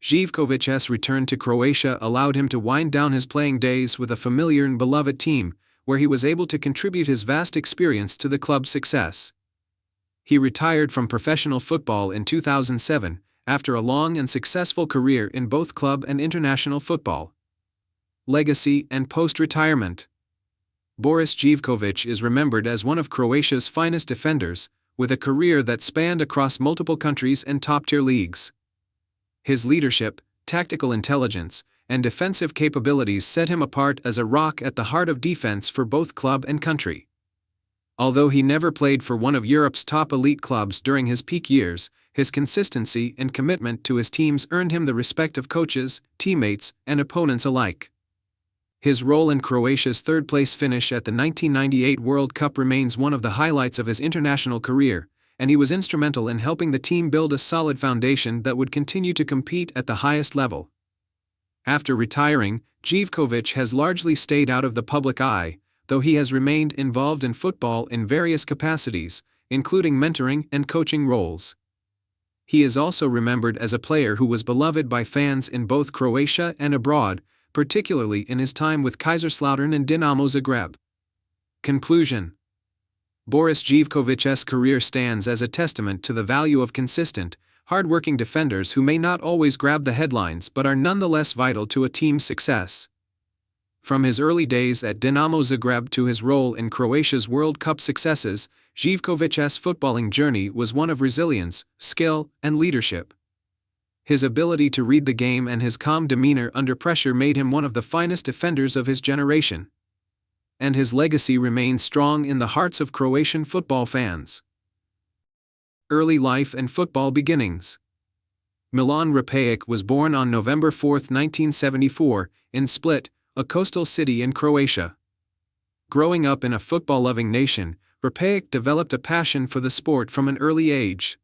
Živkovic's return to Croatia allowed him to wind down his playing days with a familiar and beloved team, where he was able to contribute his vast experience to the club's success. He retired from professional football in 2007, after a long and successful career in both club and international football. Legacy and post-retirement. Boris Živković is remembered as one of Croatia's finest defenders, with a career that spanned across multiple countries and top-tier leagues. His leadership, tactical intelligence, and defensive capabilities set him apart as a rock at the heart of defense for both club and country. Although he never played for one of Europe's top elite clubs during his peak years, his consistency and commitment to his teams earned him the respect of coaches, teammates, and opponents alike. His role in Croatia's third-place finish at the 1998 World Cup remains one of the highlights of his international career, and he was instrumental in helping the team build a solid foundation that would continue to compete at the highest level. After retiring, Živković has largely stayed out of the public eye, though he has remained involved in football in various capacities, including mentoring and coaching roles. He is also remembered as a player who was beloved by fans in both Croatia and abroad, particularly in his time with Kaiserslautern and Dinamo Zagreb. Conclusion. Boris Živkovic's career stands as a testament to the value of consistent, hard-working defenders who may not always grab the headlines but are nonetheless vital to a team's success. From his early days at Dinamo Zagreb to his role in Croatia's World Cup successes, Živkovic's footballing journey was one of resilience, skill, and leadership. His ability to read the game and his calm demeanor under pressure made him one of the finest defenders of his generation. And his legacy remains strong in the hearts of Croatian football fans. Early life and football beginnings. Milan Rapejic was born on November 4, 1974, in Split, a coastal city in Croatia. Growing up in a football-loving nation, Rapejic developed a passion for the sport from an early age.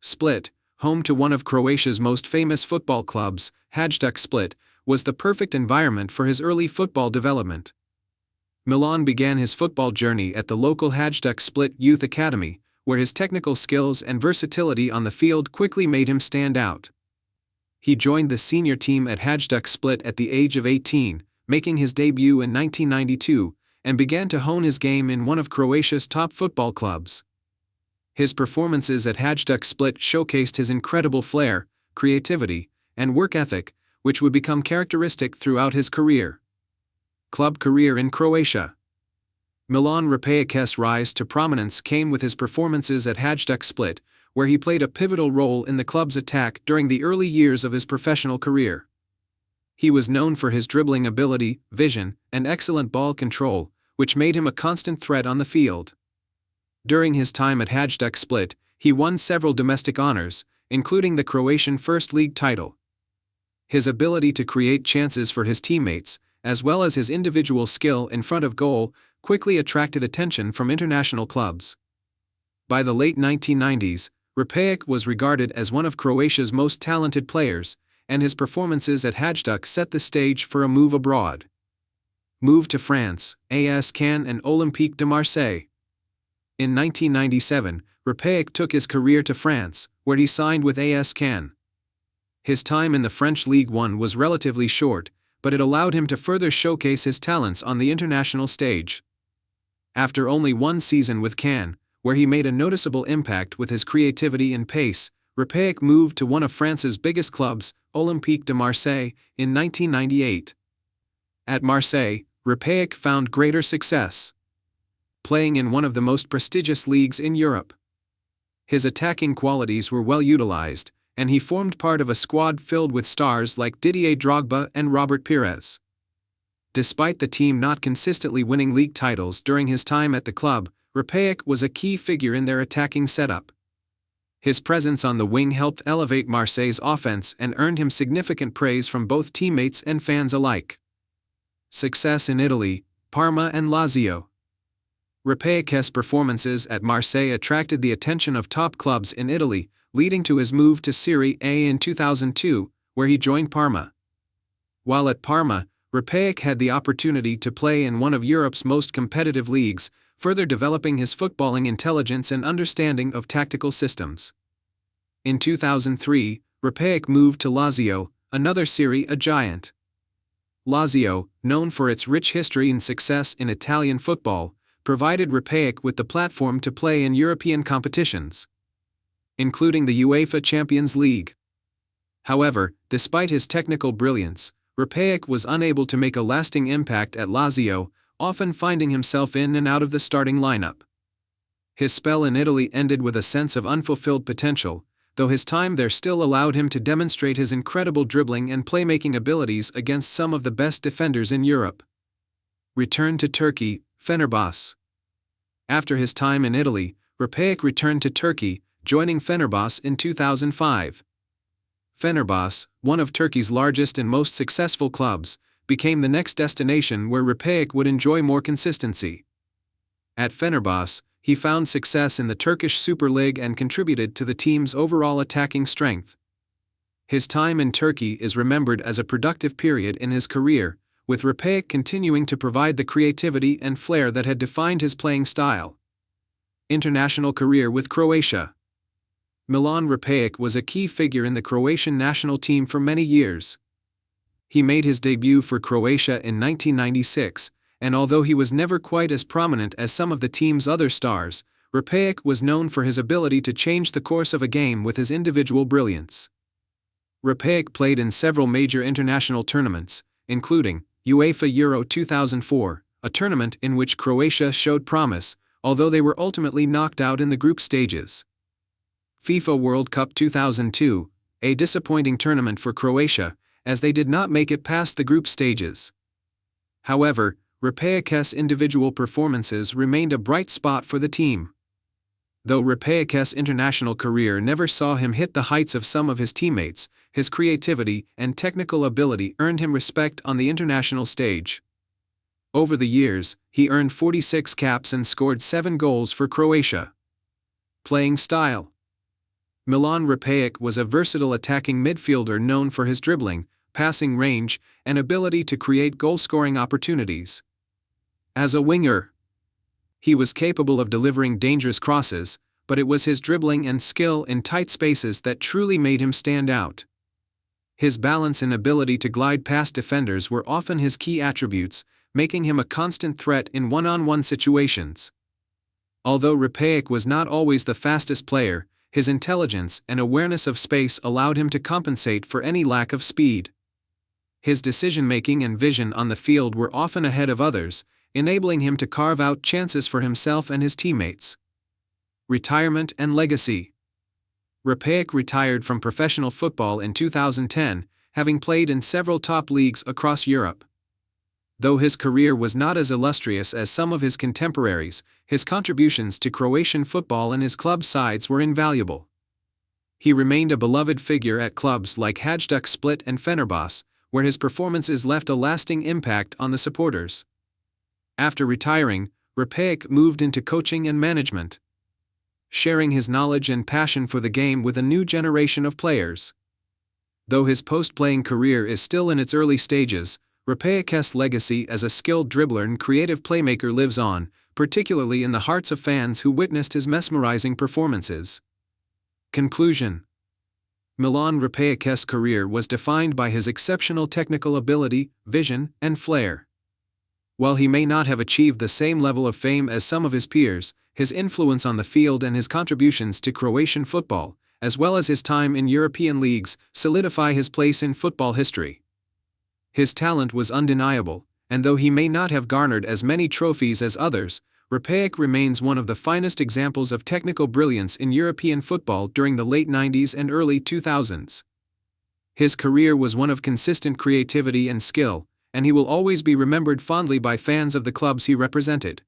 Split, home to one of Croatia's most famous football clubs, Hajduk Split, was the perfect environment for his early football development. Milan began his football journey at the local Hajduk Split Youth Academy, where his technical skills and versatility on the field quickly made him stand out. He joined the senior team at Hajduk Split at the age of 18, making his debut in 1992, and began to hone his game in one of Croatia's top football clubs. His performances at Hajduk Split showcased his incredible flair, creativity, and work ethic, which would become characteristic throughout his career. Club career in Croatia. Milan Rapejic's rise to prominence came with his performances at Hajduk Split, where he played a pivotal role in the club's attack during the early years of his professional career. He was known for his dribbling ability, vision, and excellent ball control, which made him a constant threat on the field. During his time at Hajduk Split, he won several domestic honors, including the Croatian First League title. His ability to create chances for his teammates, as well as his individual skill in front of goal, quickly attracted attention from international clubs. By the late 1990s, Rpejc was regarded as one of Croatia's most talented players, and his performances at Hajduk set the stage for a move abroad. Move to France, AS Cannes and Olympique de Marseille. In 1997, Rpejc took his career to France, where he signed with AS Cannes. His time in the French Ligue 1 was relatively short, but it allowed him to further showcase his talents on the international stage. After only one season with Cannes, where he made a noticeable impact with his creativity and pace, Rpejc moved to one of France's biggest clubs, Olympique de Marseille, in 1998. At Marseille, Rpejc found greater success, playing in one of the most prestigious leagues in Europe. His attacking qualities were well utilized, and he formed part of a squad filled with stars like Didier Drogba and Robert Pires. Despite the team not consistently winning league titles during his time at the club, Rpejc was a key figure in their attacking setup. His presence on the wing helped elevate Marseille's offense and earned him significant praise from both teammates and fans alike. Success in Italy, Parma and Lazio. Rpejc's performances at Marseille attracted the attention of top clubs in Italy, leading to his move to Serie A in 2002, where he joined Parma. While at Parma, Rpejc had the opportunity to play in one of Europe's most competitive leagues, further developing his footballing intelligence and understanding of tactical systems. In 2003, Rpejc moved to Lazio, another Serie A giant. Lazio, known for its rich history and success in Italian football, provided Rpejc with the platform to play in European competitions, including the UEFA Champions League. However, despite his technical brilliance, Rpejc was unable to make a lasting impact at Lazio, often finding himself in and out of the starting lineup. His spell in Italy ended with a sense of unfulfilled potential, though his time there still allowed him to demonstrate his incredible dribbling and playmaking abilities against some of the best defenders in Europe. Return to Turkey, Fenerbahçe. After his time in Italy, Rpejc returned to Turkey, joining Fenerbahçe in 2005. Fenerbahçe, one of Turkey's largest and most successful clubs, became the next destination where Rpejc would enjoy more consistency. At Fenerbahçe, he found success in the Turkish Super League and contributed to the team's overall attacking strength. His time in Turkey is remembered as a productive period in his career, with Rpejc continuing to provide the creativity and flair that had defined his playing style. International career with Croatia. Milan Rpejc was a key figure in the Croatian national team for many years. He made his debut for Croatia in 1996, and although he was never quite as prominent as some of the team's other stars, Rpejc was known for his ability to change the course of a game with his individual brilliance. Rpejc played in several major international tournaments, including UEFA Euro 2004, a tournament in which Croatia showed promise, although they were ultimately knocked out in the group stages. FIFA World Cup 2002, a disappointing tournament for Croatia, as they did not make it past the group stages. However, Rpejc's individual performances remained a bright spot for the team. Though Rpejc's international career never saw him hit the heights of some of his teammates, his creativity and technical ability earned him respect on the international stage. Over the years, he earned 46 caps and scored 7 goals for Croatia. Playing style. Milan Rpejc was a versatile attacking midfielder known for his dribbling, passing range, and ability to create goal-scoring opportunities. As a winger, he was capable of delivering dangerous crosses, but it was his dribbling and skill in tight spaces that truly made him stand out. His balance and ability to glide past defenders were often his key attributes, making him a constant threat in one-on-one situations. Although Rpejc was not always the fastest player, his intelligence and awareness of space allowed him to compensate for any lack of speed. His decision-making and vision on the field were often ahead of others, enabling him to carve out chances for himself and his teammates. Retirement and legacy. Rpejc retired from professional football in 2010, having played in several top leagues across Europe. Though his career was not as illustrious as some of his contemporaries, his contributions to Croatian football and his club sides were invaluable. He remained a beloved figure at clubs like Hajduk Split and Fenerbahce, where his performances left a lasting impact on the supporters. After retiring, Rapaić moved into coaching and management, sharing his knowledge and passion for the game with a new generation of players. Though his post-playing career is still in its early stages, Rapaić's legacy as a skilled dribbler and creative playmaker lives on, particularly in the hearts of fans who witnessed his mesmerizing performances. Conclusion: Milan Rapaić's career was defined by his exceptional technical ability, vision, and flair. While he may not have achieved the same level of fame as some of his peers, his influence on the field and his contributions to Croatian football, as well as his time in European leagues, solidify his place in football history. His talent was undeniable, and though he may not have garnered as many trophies as others, Rapaić remains one of the finest examples of technical brilliance in European football during the late 90s and early 2000s. His career was one of consistent creativity and skill, and he will always be remembered fondly by fans of the clubs he represented.